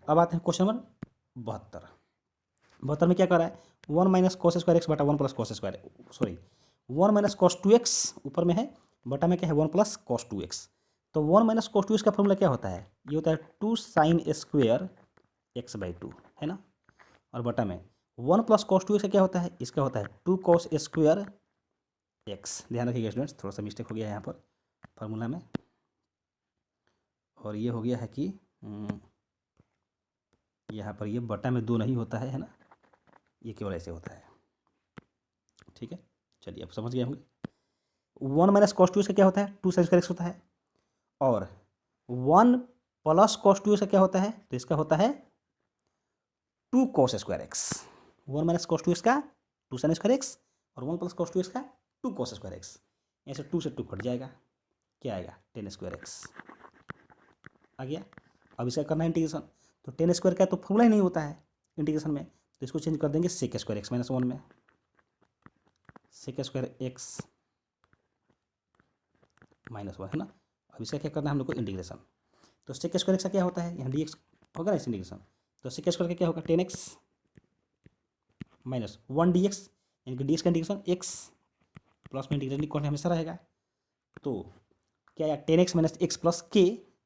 अब आते हैं क्वेश्चन नंबर 72 में क्या कर रहा है, 1 माइनस कॉस स्क्वायर एक्स बटा 1 plus cos square 1 minus cos 2x ऊपर में है, बटा में क्या है 1 प्लस कॉस 2x। तो 1 माइनस कोस टू इसका फॉर्मूला क्या होता है, ये होता है 2 साइन स्क्वेयर x/2, है ना। और बटा में 1 प्लस कोस टू इसका क्या होता है, इसका होता है 2 कोस स्क्वेयर x। ध्यान रखिएगा स्टूडेंट्स, थोड़ा सा मिस्टेक हो गया है यहाँ पर फार्मूला में, और ये हो गया है कि यहाँ पर ये बटा में 2 नहीं होता है ना, ये केवल ऐसे होता है। ठीक है, चलिए अब समझ गए होंगे। 1 माइनस कॉस टू इसका क्या होता है, 2 साइन स्क्वायर एक्स होता है, और 1 प्लस कॉस टू इसका क्या होता है, तो इसका होता है 2 cos square x. 1 minus cos two इसका 2 साइन स्क्वायर एक्स, और 1 प्लस कॉस टू इसका 2 कॉस स्क्वायर एक्स। ऐसे 2 से 2 कट जाएगा, क्या आएगा, 10 स्क्वायर एक्स आ गया। अब इसका करना है इंटीग्रेशन, तो 10 स्क्वायर का तो फॉर्मूला ही नहीं होता है इंटीग्रेशन में, तो इसको चेंज कर देंगे सेक स्क्वायर एक्स माइनस 1 में, सेक स्क्वायर एक्स माइनस 1, है ना। अब इसका क्या करना है हम लोग को इंटीग्रेशन, तो सेक स्क्वायर एक्स का क्या होता है, यहाँ डी एक्स होगा ना इस इंटीग्रेशन, तो सेक स्क्वायर का क्या होगा 10x माइनस 1 डी एक्स, यानी कि डी एक्स का इंटीग्रेशन एक्स प्लस में इंटीग्रेशन कौन हमेशा रहेगा, तो क्या आया 10x माइनस एक्स प्लस के,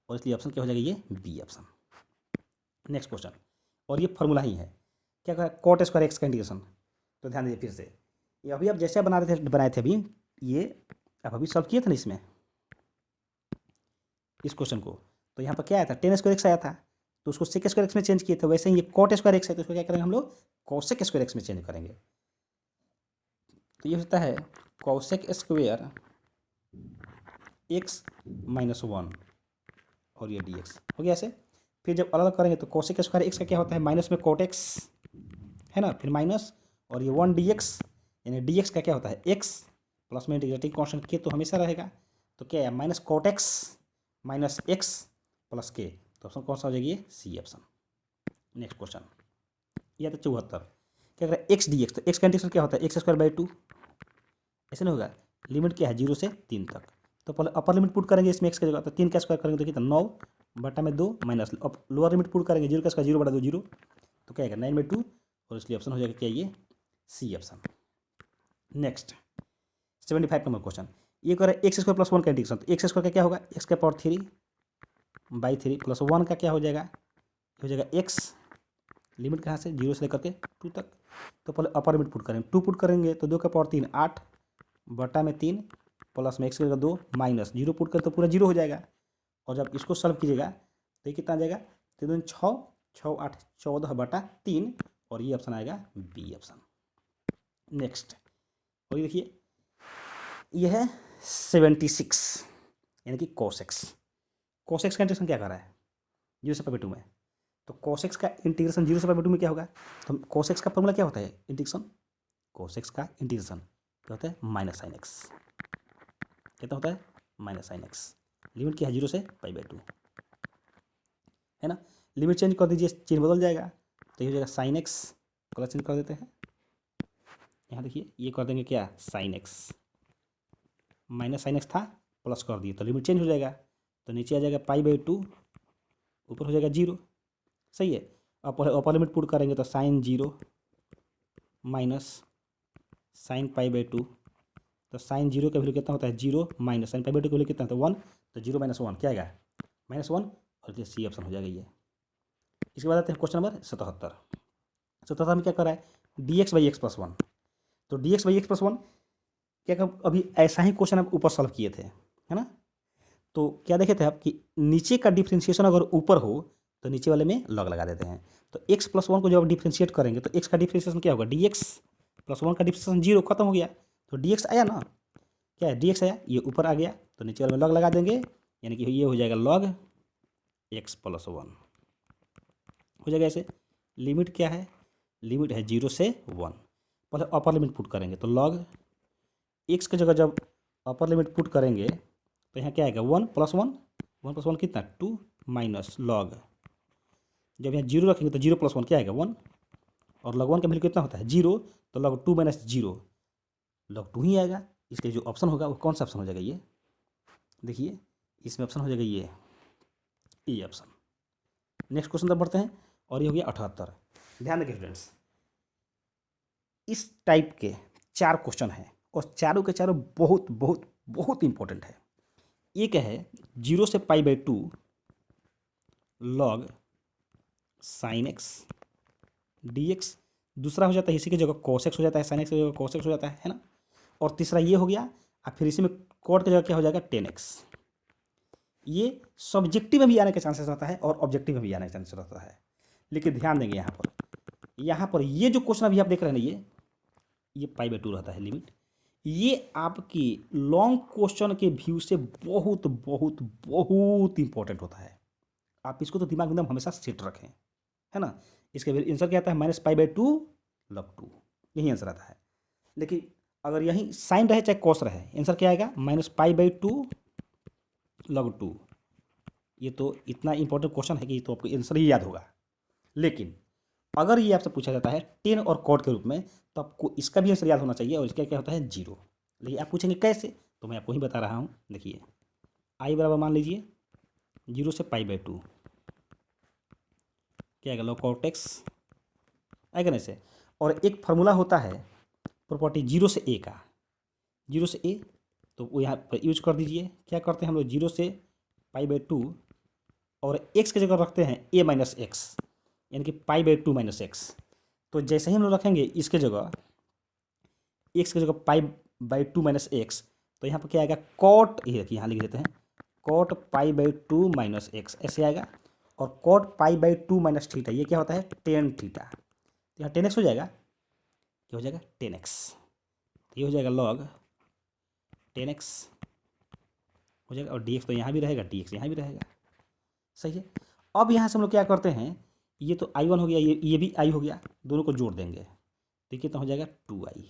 और इसलिए ऑप्शन क्या हो जाएगा, ये बी ऑप्शन। नेक्स्ट क्वेश्चन, और ये फॉर्मूला ही है, क्या कहा कॉट स्क्वायर एक्स का इंटीग्रेशन, तो ध्यान दीजिए फिर से, ये अभी आप जैसे बनाए थे अभी, ये आप अभी सॉल्व किए थे ना इसमें इस क्वेश्चन को, तो यहाँ पर क्या आया था 10 स्क्वायर एक्स आया था, तो उसको सेक स्क्वायर एक्स में चेंज किए थे, वैसे ही ये कॉट स्क्वायर एक्स है, तो उसको क्या करेंगे हम लोग कॉसेक स्क्वायर एक्स में चेंज करेंगे। तो ये होता है कॉसेक स्क्वायर एक्स माइनस 1, और ये डी एक्स हो गया ऐसे। फिर जब अलग करेंगे तो कॉसेक स्क्वायर एक्स का क्या होता है, माइनस में कॉट एक्स, है ना, फिर माइनस, और ये 1 डी एक्स, यानी डी एक्स का क्या होता है एक्स प्लस में इंटीग्रेटिंग कॉन्स्टेंट के तो हमेशा रहेगा, तो क्या है minus cot x minus x plus K, तो ऑप्शन कौन सा हो जाएगी, ये सी ऑप्शन। नेक्स्ट क्वेश्चन, यह था 74, क्या करें एक्स डी एक्स, तो एक्स का इंटीग्रेशन क्या होता है एक्स स्क्वायर बाई 2, ऐसे नहीं होगा, लिमिट क्या है 0 से 3 तक, तो पहले अपर लिमिट पुट करेंगे इसमें एक्स का जगह, तो 3 का स्क्वायर करेंगे तो कितना 9 बटा में 2 माइनस, अब लोअर लिमिट पुट करेंगे 0 का स्क्वायर 0 बटा 2 0, तो क्या आएगा 9/2, और इसलिए ऑप्शन हो जाएगा क्या, ये C option. Next 75 number question, ये करें एक्स स्क्वायर प्लस 1 का इंटीग्रेशन, तो एक्स स्क्वायर का क्या होगा एक्स का पावर 3 बाई 3 प्लस 1 का क्या हो जाएगा, हो जाएगा एक्स, लिमिट कहाँ से 0 से लेकर के 2 तक, तो पहले अपर लिमिट पुट करेंगे, 2 पुट करेंगे तो 2 का पावर 3 8 बटा में 3 प्लस में एक्स का 2 माइनस 0 पुट करें तो पूरा 0 हो जाएगा, और जब इसको सॉल्व कीजिएगा तो ये कितना आ जाएगा, 3 6 6 8 14 बटा 3, और ये ऑप्शन आएगा बी ऑप्शन। नेक्स्ट, और ये देखिए ये है 76, यानी कि कोसेक्स, कोसेक्स का इंटीग्रेशन क्या कर रहा है 0 से पाई 2 में, तो कोसेक्स का इंटीग्रेशन 0 से पाई 2 में क्या होगा, तो कोसेक्स का फॉर्मूला क्या होता है इंटीग्रेशन, कोसेक्स का इंटीग्रेशन क्या होता है माइनस साइन एक्स, कितना होता है माइनस साइन एक्स, लिमिट क्या है 0 से पाई बाई 2, है ना। लिमिट चेंज कर दीजिए, चिन्ह बदल जाएगा, तो ये हो जाएगा साइन एक्स, कलर चेंज कर देते हैं, यहाँ देखिए ये कर देंगे क्या sine x, minus sine x था प्लस कर दिए तो लिमिट चेंज हो जाएगा, तो नीचे आ जाएगा पाई बाई 2, ऊपर हो जाएगा 0, सही है। अपर लिमिट पुट करेंगे तो sine 0 minus sine pi by 2, तो साइन 0 का वैल्यू कितना होता है 0 माइनस साइन पाई बाई 2 का वैल्यू कितना होता है 1, तो 0 माइनस 1 क्या आएगा -1, और ये सी ऑप्शन हो जाएगा ये। इसके बाद आते हैं क्वेश्चन नंबर 77, 77 में क्या कर रहा है d x by x plus 1, तो D x by x plus 1 क्या अभी ऐसा ही क्वेश्चन आप ऊपर सॉल्व किए थे, है ना। तो क्या देखे थे आप कि नीचे का डिफ्रेंशिएशन अगर ऊपर हो तो नीचे वाले में लॉग लगा देते हैं, तो x प्लस 1 को जब आप डिफ्रेंशिएट करेंगे तो x का डिफ्रेंशिएशन क्या होगा डी एक्स प्लस 1 का डिफ्रेंशिएशन 0 खत्म हो गया, तो डी एक्स आया ना, क्या है डी एक्स आया, ये ऊपर आ गया, तो नीचे वाले में लॉग लगा देंगे, यानी कि ये हो जाएगा लॉग x प्लस 1 हो जाएगा ऐसे। लिमिट क्या है, लिमिट है 0 से 1, पहले अपर लिमिट पुट करेंगे तो लॉग x की जगह जब अपर लिमिट पुट करेंगे तो यहाँ क्या आएगा 1 प्लस 1 कितना 2 माइनस लॉग, जब यहाँ 0 रखेंगे तो 0 प्लस 1 क्या आएगा 1, और लॉग 1 का वैल्यू कितना होता है 0, तो लॉग 2 माइनस 0 लॉग 2 ही आएगा, इसके जो ऑप्शन होगा वो कौन सा ऑप्शन हो जाएगा, ये देखिए इसमें ऑप्शन हो जाएगा ये ऑप्शन। नेक्स्ट क्वेश्चन तब बढ़ते हैं, और ये हो गया 78। ध्यान रखिए स्टूडेंट्स, इस टाइप के 4 क्वेश्चन हैं और चारों के चारों बहुत बहुत बहुत इंपॉर्टेंट है। एक है 0 से पाई by 2 log sine x D x. दूसरा हो जाता है इसी की जगह cos x हो जाता है, साइन एक्स की जगह cos x हो जाता है ना। और तीसरा ये हो गया, और फिर इसी में cot की जगह क्या हो जाएगा 10x। ये सब्जेक्टिव में भी आने के चांसेस रहता है और ऑब्जेक्टिव में भी आने के चांसेस रहता है। लेकिन ध्यान देंगे यहाँ पर ये जो क्वेश्चन अभी आप देख रहे हैं ना, ये पाई बाई 2 रहता है लिमिट। ये आपकी लॉन्ग क्वेश्चन के व्यू से बहुत बहुत बहुत इंपॉर्टेंट होता है। आप इसको तो दिमाग में एकदम हमेशा सेट रखें, है ना। इसका आंसर क्या आता है, माइनस पाई बाई 2 log 2, यही आंसर आता है। लेकिन अगर यही साइन रहे चाहे कॉस रहे, आंसर क्या आएगा, माइनस पाई बाई 2 log 2। ये तो इतना इंपॉर्टेंट क्वेश्चन है कि तो आपको आंसर ही याद होगा। लेकिन अगर ये आपसे पूछा जाता है टेन और कॉट के रूप में, तो आपको इसका भी आंसर याद होना चाहिए, और इसका क्या होता है 0। लेकिन आप पूछेंगे कैसे, तो मैं आपको ही बता रहा हूँ। देखिए आई बराबर मान लीजिए 0 से पाई बाई 2, क्या आएगा, log cot x आएगा ना इसे। और एक फार्मूला होता है प्रॉपर्टी 0 से a का, 0 से a, तो वो यहाँ पर यूज कर दीजिए। क्या करते हैं हम लोग, 0 से पाई बाई 2 और x की जगह रखते हैं a माइनस एक्स, यानी कि पाई बाई 2 माइनस एक्स। तो जैसे ही हम लोग रखेंगे इसके जगह x की जगह पाई बाई 2 माइनस एक्स, तो यहाँ पर क्या आएगा, कॉट, ये देखिए यहाँ लिख देते हैं cot pi by 2 minus x, ऐसे आएगा। और cot pi by 2 minus theta, ये क्या होता है टेन थीटा। तो यहाँ 10x हो जाएगा, क्या हो जाएगा 10x। ये हो जाएगा log 10x हो जाएगा, और dx तो यहाँ भी रहेगा, dx यहाँ भी रहेगा, सही है। अब यहाँ से हम लोग क्या करते हैं, ये तो i1 हो गया, ये भी i हो गया, दोनों को जोड़ देंगे तो कितना हो जाएगा 2i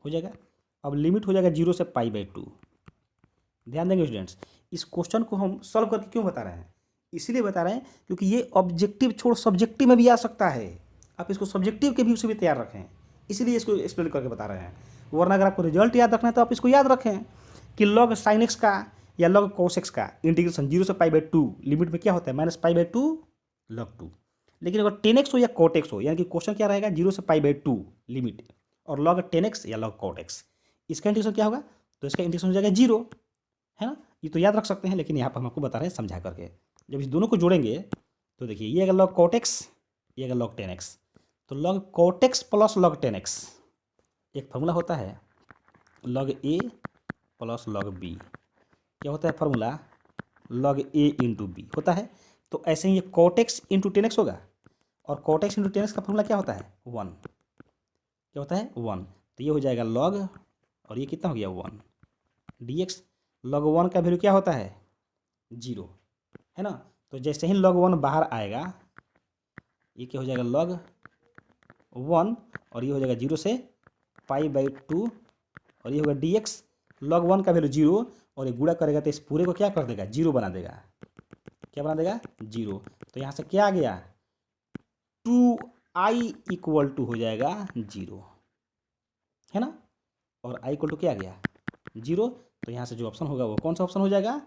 हो जाएगा। अब लिमिट हो जाएगा 0 से पाई बाई 2। ध्यान देंगे स्टूडेंट्स, इस क्वेश्चन को हम सॉल्व करके क्यों बता रहे हैं, इसलिए बता रहे हैं क्योंकि ये ऑब्जेक्टिव छोड़ सब्जेक्टिव में भी आ सकता है। आप इसको सब्जेक्टिव के व्यू से भी तैयार रखें, इसलिए इसको एक्सप्लेन करके बता रहे हैं। वरना अगर आपको रिजल्ट याद रखना है तो आप इसको याद रखें कि log साइन एक्स का या log cos x का इंटीग्रेशन 0 से पाई बाई 2 लिमिट में क्या होता है, माइनस पाई बाई 2 log 2। लेकिन अगर 10x हो या cot x हो, यानी कि क्वेश्चन क्या रहेगा, 0 से पाई बाई 2 लिमिट और log 10x या log cot x, इसका इंटीग्रेशन क्या होगा, तो इसका इंटीग्रेशन हो जाएगा 0, है ना। ये तो याद रख सकते हैं, लेकिन यहाँ पर हम आपको बता रहे हैं समझा करके। जब इस दोनों को जोड़ेंगे तो देखिए ये अगर log cot x, ये अगर log 10x, तो log cot x plus log 10x एक फार्मूला होता है, log a plus log b क्या होता है formula, log a into B होता है। तो ऐसे ही ये cot x इंटू 10x होगा, और cot x इंटू 10x का फार्मूला क्या होता है 1, क्या होता है 1। तो ये हो जाएगा log, और ये कितना हो गया 1 dx। log 1 का वैल्यू क्या होता है 0, है ना। तो जैसे ही log 1 बाहर आएगा, ये क्या हो जाएगा log 1, और ये हो जाएगा 0 से पाई बाई 2, और ये होगा dx। log 1 का वैल्यू 0, और ये गुणा करेगा तो इस पूरे को क्या कर देगा 0 बना देगा, क्या बना देगा 0। तो यहाँ से क्या आ गया 2i इक्वल टू हो जाएगा 0, है ना। और i इक्वल टू क्या आ गया 0। तो यहाँ से जो ऑप्शन होगा वो कौन सा ऑप्शन हो जाएगा,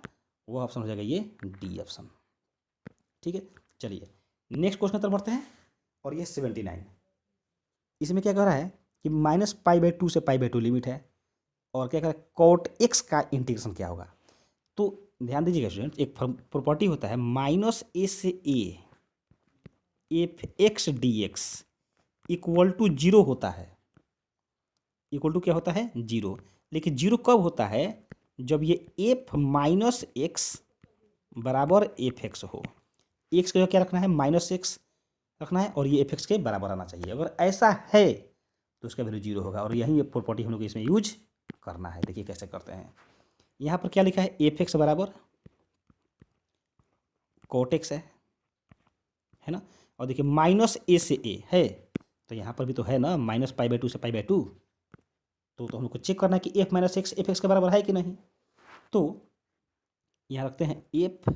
वो ऑप्शन हो जाएगा ये डी ऑप्शन। ठीक है, चलिए नेक्स्ट क्वेश्चन की तरफ बढ़ते हैं। और ये 79, इसमें क्या कह रहा है कि माइनस पाई बाई 2 से पाई बाई 2 लिमिट है, और क्या कह रहा है कॉट एक्स का इंटीग्रेशन क्या होगा। तो ध्यान दीजिएगा स्टूडेंट, एक प्रॉपर्टी होता है माइनस ए से A F x D x equal to 0 होता है, इक्वल टू क्या होता है 0। लेकिन 0 कब होता है, जब ये एफ माइनस एक्स बराबर एफ एक्स हो। एक्स का क्या रखना है माइनस एक्स रखना है, और ये एफ एक्स के बराबर आना चाहिए। अगर ऐसा है तो उसका वैल्यू 0 होगा, और यही ये प्रॉपर्टी हम लोग इसमें यूज करना है। देखिए कैसे करते हैं, यहाँ पर क्या लिखा है एफ एक्स बराबर कॉट एक्स है ना। और देखिए माइनस ए से ए है, तो यहाँ पर भी तो है ना माइनस पाई बाई 2 से पाई बाई 2। तो हम लोग को चेक करना है कि F minus x F x के बराबर है कि नहीं। तो यहाँ रखते हैं एफ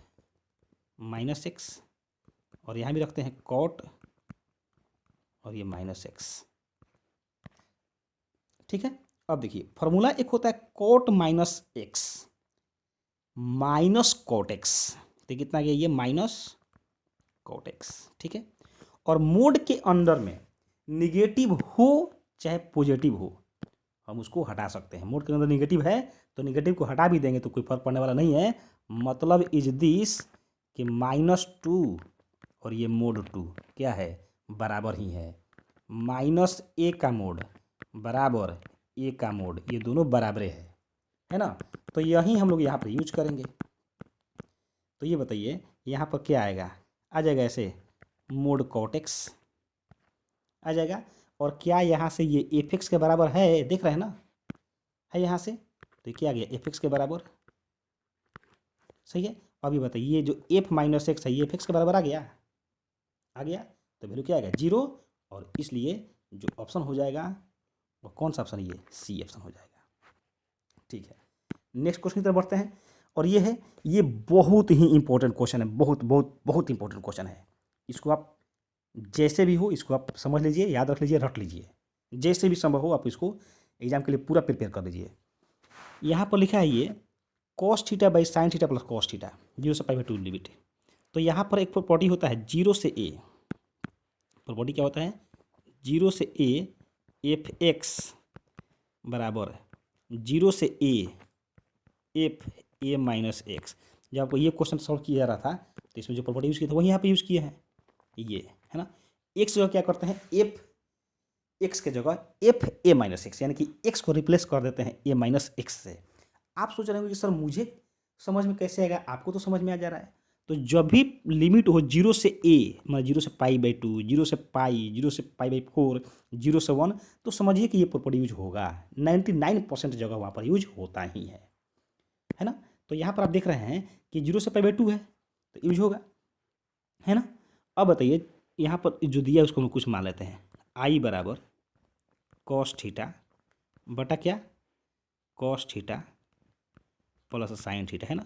माइनस एक्स, और यहाँ भी रखते हैं कॉट, और ये माइनस एक्स। ठीक है, अब देखिए फॉर्मूला एक होता है cot minus x minus cot x, तो कितना गया ये माइनस कॉट एक्स। ठीक है, और मोड के अंदर में निगेटिव हो चाहे पॉजिटिव हो, हम उसको हटा सकते हैं। मोड के अंदर निगेटिव है तो निगेटिव को हटा भी देंगे तो कोई फर्क पड़ने वाला नहीं है, मतलब इज दिस कि -2 और ये mod 2 क्या है, बराबर ही है। -a का मोड बराबर a का मोड, ये दोनों बराबर है ना। तो यही हम लोग यहाँ पर यूज करेंगे। तो ये बताइए यहाँ पर क्या आएगा, आ जाएगा ऐसे मोड कॉटेक्स आ जाएगा। और क्या यहाँ से ये एफ के बराबर है, देख रहे हैं ना, है यहाँ से, तो ये क्या आ गया एफ के बराबर, सही है। अभी बताइए ये जो f - x है ये एफ के बराबर आ गया, आ गया, तो वैल्यू क्या आएगा 0। और इसलिए जो ऑप्शन हो जाएगा वो कौन सा ऑप्शन है, ये सी ऑप्शन हो जाएगा। ठीक है, नेक्स्ट क्वेश्चन की तरफ बढ़ते हैं। और ये है, ये बहुत ही इंपॉर्टेंट क्वेश्चन है, बहुत बहुत बहुत इंपॉर्टेंट क्वेश्चन है। इसको आप जैसे भी हो इसको आप समझ लीजिए, याद रख लीजिए, रट लीजिए, जैसे भी संभव हो आप इसको एग्जाम के लिए पूरा प्रिपेयर कर लीजिए। यहाँ पर लिखा है ये cos theta by sine theta plus cos theta 0 से π/2 लिमिट। तो यहाँ पर एक प्रॉपर्टी होता है 0 से a, प्रॉपर्टी क्या होता है 0 से a एफ एक्स बराबर 0 से a F A minus x. जब आपको ये क्वेश्चन सॉल्व किया जा रहा था तो इसमें जो प्रॉपर्टी यूज़ की था वही यहाँ पे यूज़ किए हैं, ये है ना। एक्स जगह क्या करते हैं, एफ एक्स के जगह एफ ए माइनस एक्स, यानी कि एक्स को रिप्लेस कर देते हैं ए माइनस एक्स से। आप सोच रहे होंगे कि सर मुझे समझ में कैसे आएगा, आपको तो समझ में आ जा रहा है। तो जब भी लिमिट हो 0 से a, मतलब 0 से π/2, 0 से पाई, 0 से π/4, 0 से 1, तो समझिए कि ये प्रॉपर्टी यूज होगा। 99% जगह वहाँ पर यूज होता ही है ना। तो यहाँ पर आप देख रहे हैं कि 0 से π/2 है तो यूज होगा, है ना। अब बताइए यहाँ पर जो दिया है उसको हम कुछ मान लेते हैं, आई बराबर cos थीटा बटा क्या cos theta plus sine theta, है ना।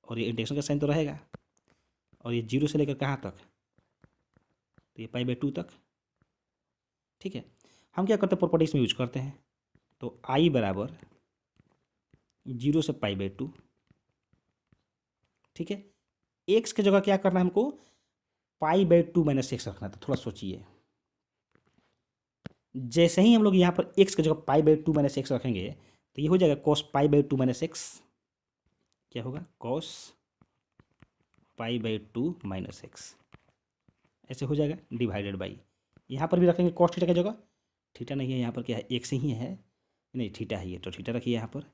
और ये इंटेग्रेशन का साइन तो रहेगा, और ये 0 से लेकर कहाँ तक, तो ये π/2 तक। ठीक है, हम क्या करते हैं प्रॉपर्टीज में यूज करते हैं। तो आई बराबर 0 से π/2, ठीक है। एक्स की जगह क्या करना है हमको, π/2 माइनस एक्स रखना है। तो थोड़ा सोचिए, जैसे ही हम लोग यहाँ पर एक्स की जगह π/2 माइनस एक्स रखेंगे तो ये हो जाएगा cos π/2 माइनस एक्स, क्या होगा cos π/2 माइनस एक्स, ऐसे हो जाएगा डिवाइडेड बाई, यहाँ पर भी रखेंगे cos थीटा की जगह, थीटा नहीं है यहाँ पर, क्या है एक्स ही है, नहीं थीटा है ये, तो थीटा रखिए यहाँ पर,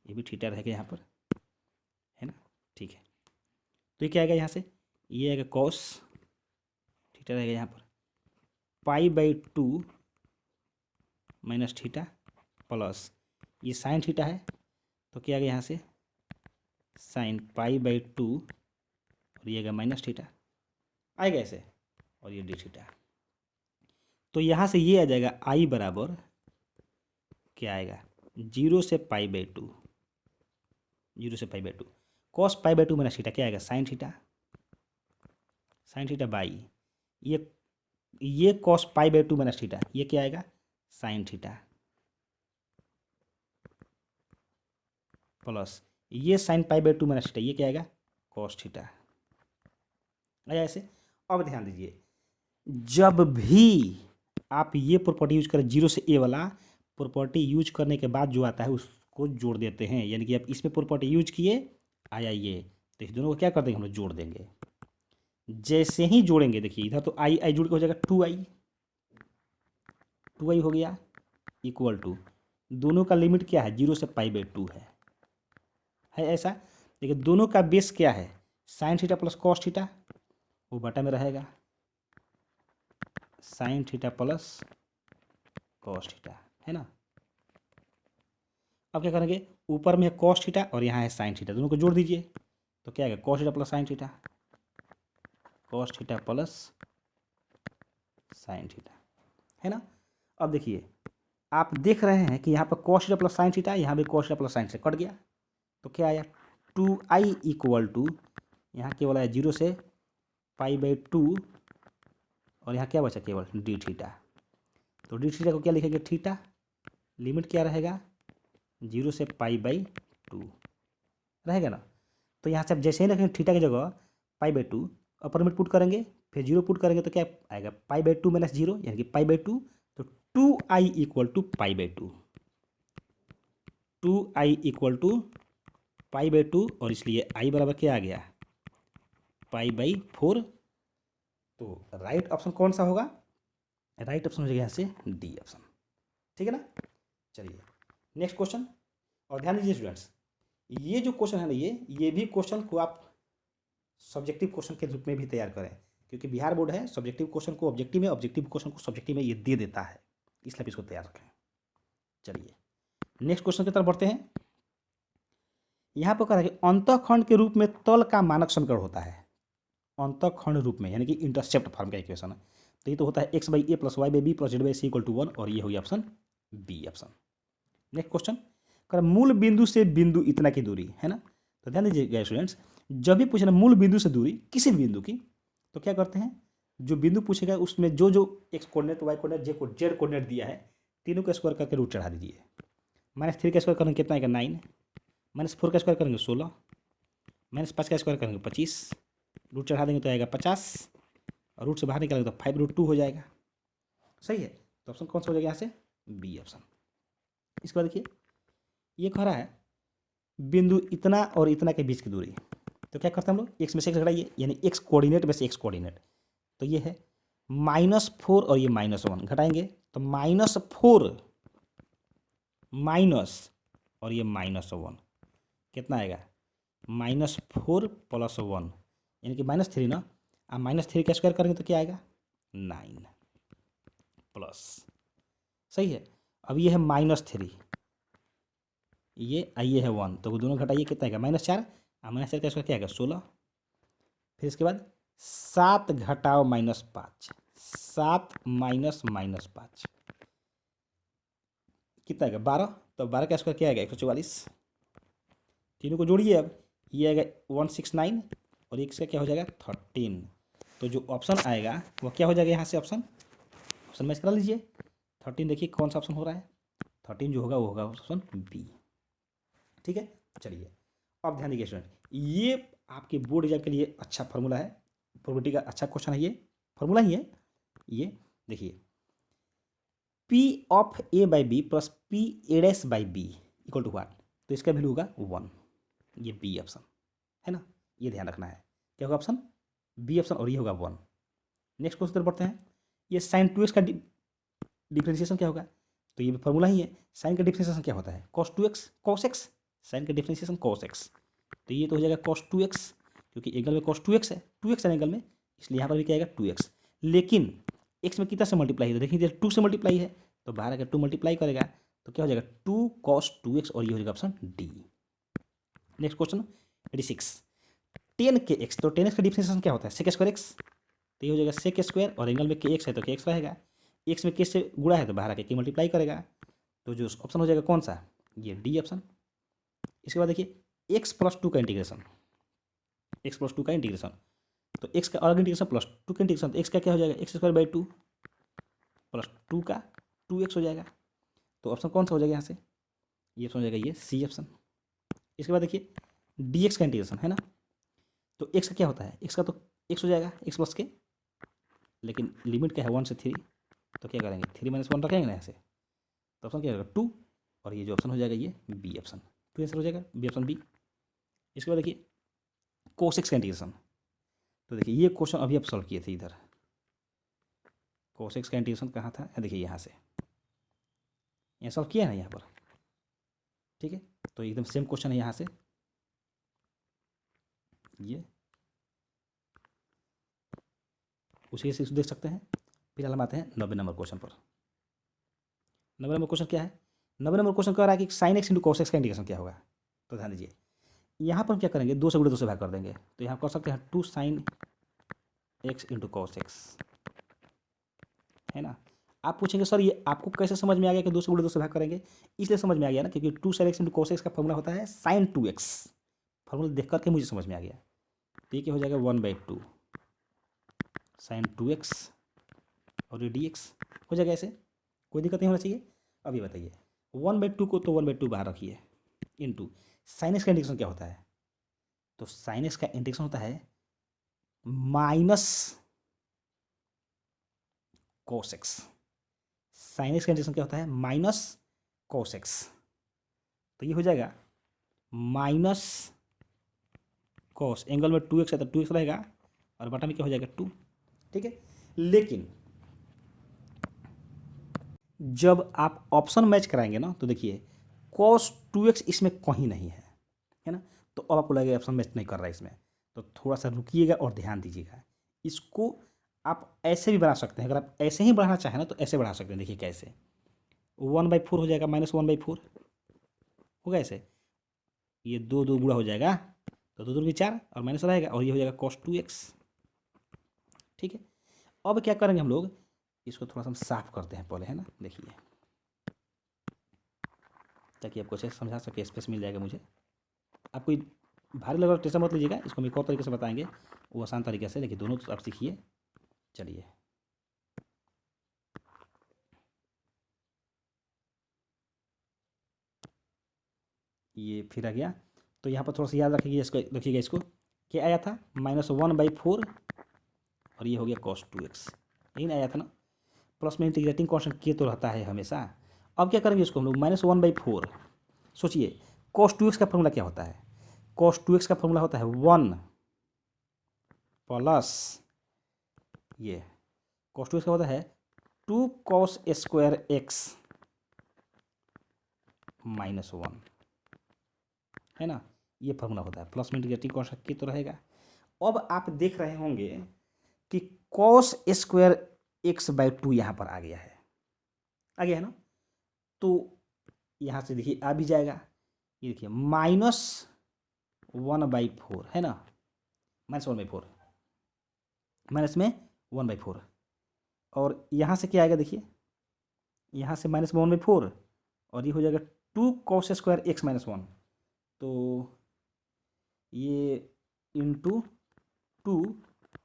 ये भी थीटा रहेगा यहाँ पर, है ना। ठीक है, तो ये क्या आएगा यहाँ से, ये आएगा cos थीटा रहेगा यहाँ पर π/2 माइनस थीटा प्लस ये साइन थीटा है तो क्या आ गया यहाँ से साइन π/2 और ये आएगा माइनस थीटा, आएगा ऐसे, और ये डी थीटा। तो यहाँ से ये आ जाएगा आई बराबर क्या आएगा 0 से π/2, 0 से π/2 cos π/2 माइनस थीटा क्या आएगा sine theta, sine theta by ये cos π/2 माइनस थीटा, ये क्या आएगा साइन थीटा प्लस ये साइन π/2 माइनस थीटा, ये क्या आएगा cos थीटा, आया ऐसे। अब ध्यान दीजिए, जब भी आप ये प्रॉपर्टी यूज करें 0 से a वाला प्रॉपर्टी यूज करने के बाद जो आता है उसको जोड़ देते हैं, यानी कि आप इसमें प्रॉपर्टी यूज किए आया ये, तो इस दोनों को क्या कर देंगे हम लोग जोड़ देंगे। जैसे ही जोड़ेंगे देखिए इधर तो आई आई जुड़ के हो जाएगा 2i, 2i हो गया इक्वल टू, दोनों का लिमिट क्या है 0 से π/2 है ऐसा। देखिए दोनों का बेस क्या है sine theta plus cos theta, वो बटा में रहेगा sine theta plus cos theta, है ना। अब क्या करेंगे, ऊपर में है cos थीटा और यहाँ है साइन थीटा, दोनों को जोड़ दीजिए तो क्या आएगा cos theta plus sine theta, cos theta plus sine theta, है ना। अब देखिए आप देख रहे हैं कि यहाँ पर cos theta plus sine theta, यहाँ भी cos theta plus sine theta cut गया, तो क्या आया 2i इक्वल टू, यहाँ केवल आया 0 से π/2 और यहाँ क्या बचा केवल डी थीटा। तो डी थीटा को क्या लिखेंगे थीटा, लिमिट क्या रहेगा 0 से π/2 रहेगा ना। तो यहाँ से आप जैसे ही रखेंगे थीटा की जगह π/2, अपर लिमिट पुट करेंगे फिर 0 पुट करेंगे तो क्या आएगा π/2 माइनस 0 यानी कि π/2, तो 2i equal to π/2, 2i equal to पाई/2 और इसलिए आई बराबर क्या आ गया, पाई/4। तो राइट ऑप्शन कौन सा होगा, राइट ऑप्शन हो जाएगा यहाँ से डी ऑप्शन। ठीक है ना। चलिए नेक्स्ट क्वेश्चन, और ध्यान दीजिए स्टूडेंट्स, ये जो क्वेश्चन है ना, ये भी क्वेश्चन को आप सब्जेक्टिव क्वेश्चन के रूप में भी तैयार करें, क्योंकि बिहार बोर्ड है सब्जेक्टिव क्वेश्चन को ऑब्जेक्टिव में, ऑब्जेक्टिव क्वेश्चन को सब्जेक्टिव में ये दे देता है, इसलिए आप इसको तैयार रखें। चलिए नेक्स्ट क्वेश्चन की तरफ बढ़ते हैं। यहाँ पर कह रहा है कि अंतःखंड के रूप में तल का मानक समीकरण होता है, अंतःखंड रूप में यानी कि इंटरसेप्ट फॉर्म का इक्वेशन है। तो ये तो होता है x/a + y/b + z/c = 1, और ये हो गया option B option. Next question, कर मूल बिंदु से बिंदु इतना की दूरी है ना। तो ध्यान दीजिएगा स्टूडेंट्स, जब भी पूछना मूल बिंदु से दूरी किसी भी बिंदु की, तो क्या करते हैं, जो बिंदु पूछेगा उसमें जो जो x coordinate, y coordinate, z coordinate दिया है, तीनों का स्क्वायर करके रूट चढ़ा दीजिए। -3 का स्क्वायर करेंगे कितना आएगा 9, -4 का स्क्वायर करेंगे 16, -5 का स्क्वायर करेंगे 25, रूट चढ़ा देंगे तो आएगा 50, और रूट से बाहर निकालेंगे तो 5√2 हो जाएगा। सही है, तो ऑप्शन कौन सा हो जाएगा यहाँ से, बी ऑप्शन। इसके बाद देखिए ये कह रहा है बिंदु इतना और इतना के बीच की दूरी, तो क्या करते हैं हम लोग, एक्स में से एक्स घटाइए, यानी एक्स कोऑर्डिनेट में से एक्स कोऑर्डिनेट, तो ये है -4 और ये -1 घटाएंगे, तो -4 माइनस और ये -1 कितना आएगा, -4 + 1 यानी कि -3 ना, अब -3 का स्क्वायर करेंगे तो क्या आएगा 9 प्लस, सही है। अब ये है -3, ये है 1, तो दोनों घटाइए कितना आएगा -4, और -4 का स्क्वायर क्या आएगा 16। फिर इसके बाद 7 घटाओ -5, 7 माइनस -5 कितना आएगा 12, तो 12 का स्क्वायर क्या आएगा 144। तीनों को जोड़िए, अब ये आएगा 169 और एक का क्या हो जाएगा 13। तो जो ऑप्शन आएगा वो क्या हो जाएगा यहाँ से, ऑप्शन मैच करा लीजिए। 13 देखिए कौन सा ऑप्शन हो रहा है, 13 जो होगा वो होगा ऑप्शन बी। ठीक है, चलिए अब ध्यान दीजिए स्टूडेंट, ये आपके बोर्ड एग्जाम के लिए अच्छा फार्मूला है, प्रोबेबिलिटी का अच्छा क्वेश्चन है, ये फार्मूला ही है। ये देखिए P/A/B + P/A'/B = व्हाट, तो इसका वैल्यू होगा 1, ये बी ऑप्शन है ना, ये ध्यान रखना है, क्या होगा ऑप्शन बी ऑप्शन, और ये होगा 1। नेक्स्ट क्वेश्चन तरफ बढ़ते हैं, ये sin 2x का डिफ्रेंशिएशन क्या होगा, तो ये भी फार्मूला ही है। साइन का डिफ्रेंशिएशन क्या होता है cos 2x cos x, sine का डिफ्रेंशिएशन cos x, तो ये तो हो जाएगा cos 2x, क्योंकि एंगल में cos 2x है, 2x है एंगल में, इसलिए यहाँ पर भी क्या आएगा 2x। लेकिन x में कितना से मल्टीप्लाई है, तो देखिए 2 से मल्टीप्लाई है, तो बाहर अगर 2 मल्टीप्लाई करेगा तो क्या हो जाएगा 2 cos 2x, और ये हो जाएगा option D. Next question 86, 10kx, तो 10x का डिफ्रेंशिएशन क्या होता है sec² x, तो ये हो जाएगा sec², और एंगल में kx है तो kx रहेगा, x में k से गुणा है तो बाहर आके k मल्टीप्लाई करेगा, तो जो ऑप्शन हो जाएगा कौन सा, ये डी ऑप्शन। इसके बाद देखिए x+2 का इंटीग्रेशन, x+2 का इंटीग्रेशन, तो x का अलग इंटीग्रेशन +2 का इंटीग्रेशन, तो x का क्या हो जाएगा x² 2 + 2 का 2x हो जाएगा, तो ऑप्शन कौन सा हो जाएगा यहाँ से, ये ऑप्शन हो जाएगा ये सी ऑप्शन। इसके बाद देखिए dx का इंटीग्रेशन है ना, तो x का क्या होता है, x का तो x हो जाएगा x + k, लेकिन लिमिट क्या है 1 से 3, तो क्या करेंगे 3 - 1 रखेंगे ना यहाँ से, तो ऑप्शन क्या होगा 2, और ये जो ऑप्शन हो जाएगा ये बी ऑप्शन, 2 आंसर हो जाएगा बी ऑप्शन बी। इसके बाद देखिए cos x का इंटीग्रेशन, तो देखिए ये क्वेश्चन अभी आप सॉल्व किए थे, इधर cos x का इंटीग्रेशन कहाँ था, देखिए यहाँ से, यहाँ सॉल्व किया है ना यहाँ पर, ठीक है, तो एकदम सेम क्वेश्चन है यहाँ से, ये उसी से देख सकते हैं। फिर हम आते हैं 90 नंबर क्वेश्चन पर। 90 नंबर क्वेश्चन क्या है, 90 नंबर क्वेश्चन कह रहा है कि sin x × cos x का इंटीग्रेशन क्या होगा, तो ध्यान दीजिए यहाँ पर हम क्या करेंगे 2 से गुणे 2 से भाग कर देंगे, तो यहाँ कर सकते हैं 2 sin x × cos x, है ना। आप पूछेंगे सर ये आपको कैसे समझ में आ गया कि 2 से गुणे 2 से भाग करेंगे, इसलिए समझ में आ गया ना क्योंकि 2 sin x × cos x का फॉर्मूला होता है sin 2x, फॉर्मूला देख करके मुझे समझ में आ गया, तो ये क्या हो जाएगा 1/2 sin 2x, और ये dx हो जाएगा, ऐसे कोई दिक्कत नहीं होना चाहिए। अब ये बताइए 1/2 को तो 1/2 बाहर रखिए, इंटू साइन एक्स का इंटीग्रेशन क्या होता है, तो साइन एक्स का इंटीग्रेशन होता है minus cos x, sine x का इंटीग्रेशन क्या होता है माइनस cos x, तो ये हो जाएगा माइनस कॉस, एंगल में 2x है तो 2x रहेगा और बटा में क्या हो जाएगा 2। ठीक है, लेकिन जब आप ऑप्शन मैच कराएंगे ना तो देखिए cos 2x इसमें कहीं नहीं है ना, तो अब आपको लगेगा ऑप्शन मैच नहीं कर रहा है इसमें, तो थोड़ा सा रुकिएगा और ध्यान दीजिएगा। इसको आप ऐसे भी बना सकते हैं, अगर आप ऐसे ही बढ़ाना चाहें ना तो ऐसे बढ़ा सकते हैं। देखिए कैसे, 1/4 हो जाएगा, -1/4 होगा ऐसे, ये 2 2 गुणा हो जाएगा तो 2 2 की 4 और माइनस रहेगा और ये हो जाएगा cos 2x। ठीक है, अब क्या करेंगे हम लोग, इसको थोड़ा सा हम साफ करते हैं पहले, है ना। देखिए ताकि आपको अच्छे से समझा सके, स्पेस मिल जाएगा मुझे। आपको भारी लगा टेंशन मत लीजिएगा, इसको हम एक और तरीके से बताएंगे, वो आसान तरीके से, लेकिन दोनों तो आप सीखिए। चलिए, ये फिर आ गया, तो यहाँ पर थोड़ा सा याद रखिएगा इसको, रखिएगा इसको, क्या आया था -1/4 और ये हो गया cos 2x, यही ना आया था ना। प्लस में इंटीग्रेटिंग कांस्टेंट के तो रहता है हमेशा। अब क्या करेंगे इसको हम लोग, -1/4। सोचिए cos 2x का फॉर्मूला क्या होता है, cos 2x का फॉर्मूला होता है 1 प्लस ये cos 2x का होता है 2 cos स्क्वायर x -1, है ना, ये फॉर्मूला होता है। प्लस में इंटीग्रेटिंग कांस्टेंट के तो रहेगा। अब आप देख रहे होंगे कि cos स्क्वायर x/2 यहाँ पर आ गया है, आ गया है ना, तो यहाँ से देखिए आ भी जाएगा, ये देखिए -1/4 है ना, -1/4, माइनस में 1/4 और यहाँ से क्या आएगा, देखिए यहाँ से -1/4 और ये हो जाएगा 2 cos स्क्वायर x -1, तो ये इंटू 2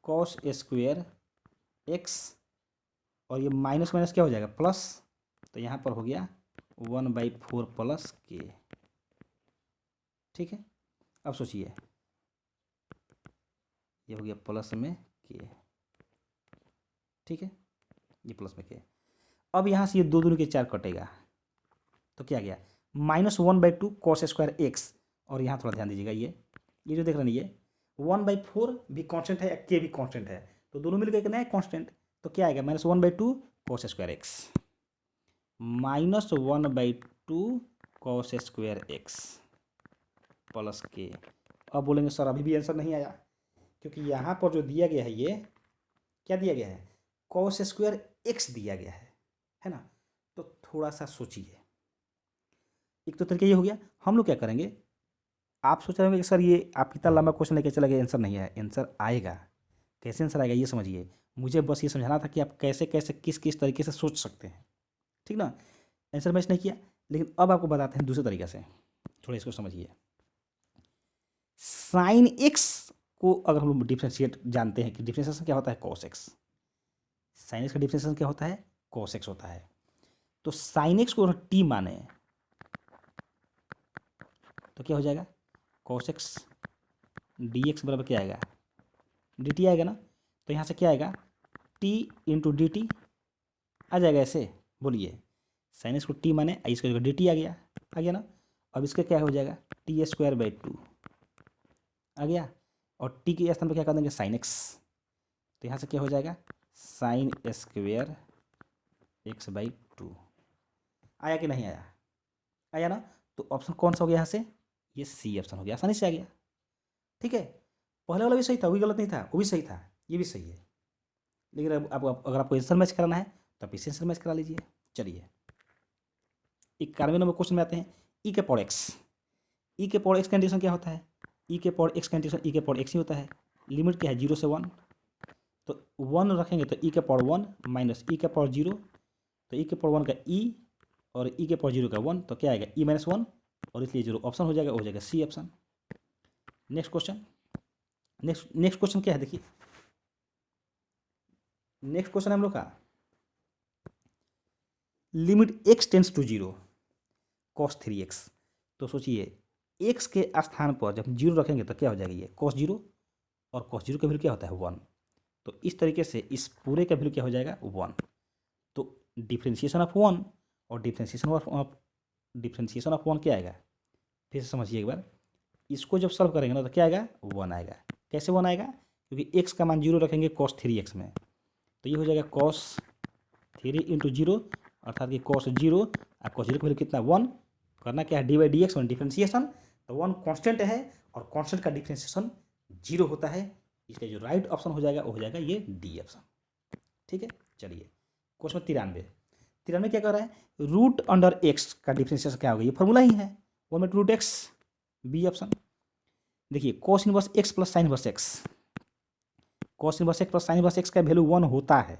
cos स्क्वायर x और ये माइनस माइनस क्या हो जाएगा प्लस, तो यहाँ पर हो गया 1/4 प्लस के। ठीक है, अब सोचिए ये हो गया प्लस में के, ठीक है, ये प्लस में के। अब यहाँ से ये 2 दूनी के 4 कटेगा तो क्या गया -1/2 cos स्क्वायर x, और यहाँ थोड़ा ध्यान दीजिएगा, ये जो देख रहे हैं ये 1/4 भी कांस्टेंट है, के भी कांस्टेंट है, तो दोनों मिलकर एक नया कांस्टेंट, तो क्या आएगा -1/2 cos square x -1/2 cos square x plus के। अब बोलेंगे सर अभी भी आंसर नहीं आया, क्योंकि यहाँ पर जो दिया गया है ये क्या दिया गया है, cos स्क्वायर x दिया गया है ना। तो थोड़ा सा सोचिए, एक तो तरीका ये हो गया। हम लोग क्या करेंगे, आप सोच रहे होंगे कि सर ये आप इतना लंबा क्वेश्चन लेके चले गए, आंसर नहीं है। आंसर आएगा, कैसे आंसर आएगा ये समझिए, मुझे बस ये समझाना था कि आप कैसे कैसे किस किस तरीके से सोच सकते हैं, ठीक ना। आंसर मैच नहीं किया, लेकिन अब आपको बताते हैं दूसरे तरीके से, थोड़ा इसको समझिए। साइन एक्स को अगर हम लोग डिफ्रेंशिएट जानते हैं कि डिफ्रेंशिएशन क्या होता है cos x, साइन एक्स का डिफ्रेंशिएशन क्या होता है cos x होता है, तो साइन एक्स को अगर t माने तो क्या हो जाएगा cos x dx बराबर क्या आएगा dt आएगा ना। तो यहाँ से क्या आएगा t इंटू डी टी आ जाएगा ऐसे, बोलिए साइन एक्स को t माने इसका dt आ गया ना। अब इसका क्या हो जाएगा t²/2 आ गया, और t के स्थान पर क्या कर देंगे साइन एक्स, तो यहाँ से क्या हो जाएगा साइन स्क्वेयर x/2 आया कि नहीं आया, आया ना। तो ऑप्शन कौन सा हो गया यहाँ से, ये सी ऑप्शन हो गया, आसानी से आ गया। ठीक है, पहले वाला भी सही था, वो भी गलत नहीं था, वो भी सही था, ये भी सही है। लेकिन अब अगर आपको आंसर मैच कराना है तो आप इसे आंसर मैच करा लीजिए। चलिए 91 नंबर क्वेश्चन में आते हैं, ई के पावर एक्स, ई के पावर एक्स कंडीशन क्या होता है, ई के पावर एक्स कंडीशन ई के पावर एक्स ही होता है। लिमिट क्या है 0 से 1, तो 1 रखेंगे तो ई के पावर 1 माइनस ई के पावर 0, तो ई के पावर 1 का ई और ई के पावर 0 का 1, तो क्या आएगा ई -1 और इसलिए 0 ऑप्शन हो जाएगा, हो जाएगा C option. Next question, next question क्या है देखिए, नेक्स्ट क्वेश्चन हम लोग का limit x tends to 0 cos 3x। तो सोचिए x के स्थान पर जब 0 रखेंगे तो क्या हो जाएगा ये cos 0, और cos 0 का वैल्यू क्या होता है 1, तो इस तरीके से इस पूरे का वैल्यू क्या हो जाएगा 1। तो डिफ्रेंशिएशन ऑफ 1 और डिफ्रेंशिएशन ऑफ 1 क्या आएगा, फिर से समझिए एक बार, इसको जब सॉल्व करेंगे ना तो क्या आएगा, 1 आएगा। कैसे 1 आएगा, क्योंकि x का मान 0 रखेंगे cos 3x में, तो ये हो जाएगा cos 3 इंटू 0, अर्थात कि cos 0 और cos 0 का वैल्यू कितना 1, करना क्या है D by d x, differentiation, तो 1 कांस्टेंट है और कांस्टेंट का डिफ्रेंसिएशन 0 होता है, इसलिए जो राइट ऑप्शन हो जाएगा वो हो जाएगा ये डी ऑप्शन। ठीक है, चलिए क्वेश्चन 93 क्या कर रहा है, रूट अंडर एक्स का डिफ्रेंसिएशन क्या होगा, ये फॉर्मूला ही है 1/√x, बी ऑप्शन। देखिए cos inverse x plus sine inverse x, cos inverse x plus sine inverse x का वैल्यू 1 होता है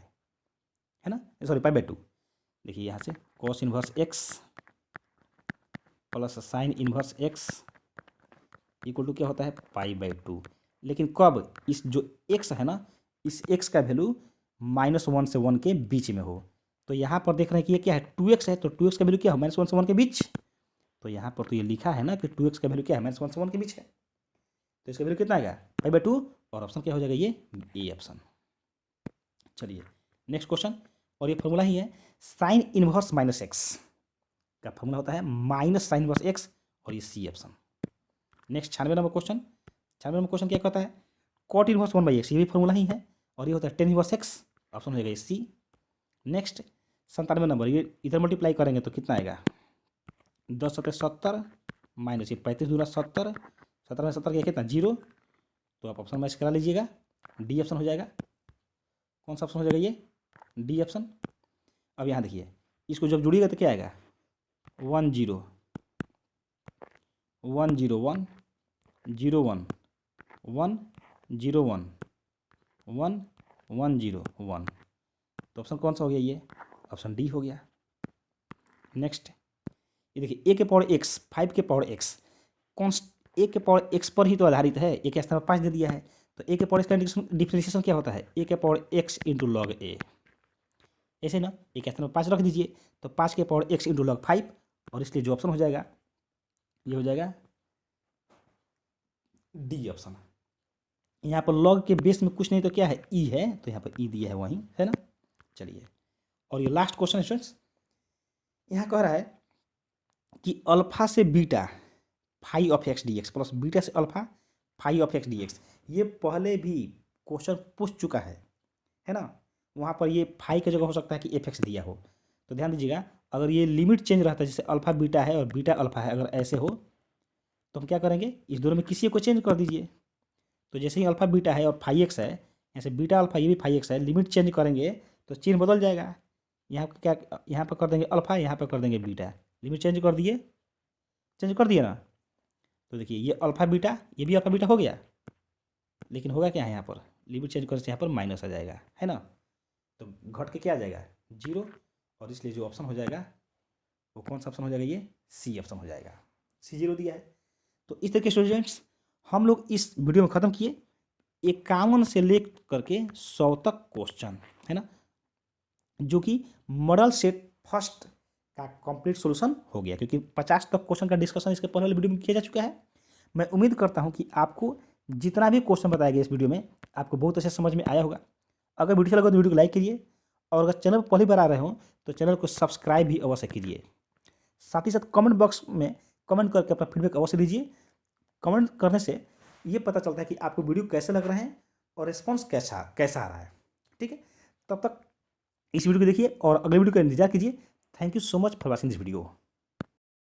ना, सॉरी π/2। देखिए यहाँ से cos inverse x plus sine inverse x equal to क्या होता है π/2, लेकिन कब, इस जो x है ना, इस x का वैल्यू -1 से 1 के बीच में हो। तो यहाँ पर देख रहे हैं कि ये क्या है 2x है, तो 2x का वैल्यू क्या है -1 से 1 के बीच, तो यहाँ पर तो ये लिखा है ना कि 2x का वैल्यू क्या है -1 से 1 के बीच है, तो इसका वैल्यू कितना आएगा π/2, और ऑप्शन क्या हो जाएगा ये ए ऑप्शन। चलिए नेक्स्ट क्वेश्चन, और ये फॉर्मूला ही है साइन इनवर्स माइनस एक्स का फॉर्मूला होता है माइनस साइन इनवर्स एक्स, और ये C option. Next 96 number question, 96 number question क्या कहता है कॉट इनवर्स 1/x, ये भी फॉर्मूला ही है, और ये होता है टेन इनवर्स एक्स, ऑप्शन हो जाएगा ये सी। नेक्स्ट 97 नंबर, ये इधर मल्टीप्लाई करेंगे तो कितना आएगा 10 × 70 माइनस ये 35 × 70, 17 में 70 कितना 0, तो आप ऑप्शन मैच करा लीजिएगा, डी ऑप्शन हो जाएगा। कौन सा ऑप्शन हो जाएगा ये डी ऑप्शन। अब यहाँ देखिए इसको जब जुड़िएगा तो क्या आएगा 1 0 1 0 1 0 1 1 0 1 1 1 0 1, तो ऑप्शन कौन सा हो गया ये ऑप्शन डी हो गया। नेक्स्ट ये देखिए a के पावर x 5 के पावर x कॉन्स्ट a के पावर x पर ही तो आधारित है, a के स्थान पर 5 दे दिया है, तो a के पावर x का डिफ्रेंशिएशन क्या होता है a के power x into log a, ऐसे ना a के स्थान पर 5 रख दीजिए, तो 5 के पावर x इंटू लॉग 5, और इसलिए जो ऑप्शन हो जाएगा ये हो जाएगा डी ऑप्शन। यहाँ पर लॉग के बेस में कुछ नहीं तो क्या है ई है, तो यहाँ पर ई दिया है वहीं है ना। चलिए और ये लास्ट क्वेश्चन स्टूडेंट्स, यहाँ कह रहा है कि अल्फा से beta phi of X D X plus beta से alpha phi of X D X, ये पहले भी क्वेश्चन पूछ चुका है ना, वहाँ पर ये फाई की जगह हो सकता है कि एफ एक्स दिया हो, तो ध्यान दीजिएगा अगर ये लिमिट चेंज रहता है, जैसे अल्फा बीटा है और बीटा अल्फा है, अगर ऐसे हो तो हम क्या करेंगे इस दोनों में किसी को चेंज कर दीजिए, तो जैसे ही अल्फा बीटा है और फाई एक्स है, ऐसे बीटा अल्फा ये भी फाई एक्स है, लिमिट चेंज करेंगे तो चिन्ह बदल जाएगा, यहाँ पर क्या यहाँ पर कर देंगे अल्फा, यहाँ पर कर देंगे बीटा, लिमिट चेंज कर दिए, चेंज कर दिए ना, तो देखिए ये अल्फा बीटा ये भी अल्फा बीटा हो गया, लेकिन होगा क्या है यहाँ पर लिमिट चेंज करने से यहाँ पर माइनस आ जाएगा है ना, तो घट के क्या आ जाएगा 0, और इसलिए जो ऑप्शन हो जाएगा वो कौन सा ऑप्शन हो जाएगा ये सी ऑप्शन हो जाएगा, C0 दिया है। तो इस तरह के स्टूडेंट्स हम लोग इस वीडियो में ख़त्म किए 51 से ले करके 100 तक क्वेश्चन है ना, जो कि मॉडल सेट फर्स्ट का कंप्लीट सॉल्यूशन हो गया, क्योंकि 50 तक क्वेश्चन का डिस्कशन इसके पहले वीडियो में किया जा चुका है। मैं उम्मीद करता हूं कि आपको जितना भी क्वेश्चन बताया गया इस वीडियो में आपको बहुत अच्छे समझ में आया होगा। अगर वीडियो अच्छा लगा तो वीडियो को लाइक कीजिए, और अगर चैनल पर पहली बार आ रहे हो तो चैनल को सब्सक्राइब भी अवश्य कीजिए। साथ ही साथ कमेंट बॉक्स में कमेंट करके अपना फीडबैक अवश्य दीजिए। कमेंट करने से ये पता चलता है कि आपको वीडियो कैसे लग रहे हैं और रिस्पॉन्स कैसा आ रहा है। ठीक है, तब तक इस वीडियो को देखिए और अगले वीडियो का इंतजार कीजिए। Thank you so much for watching this video.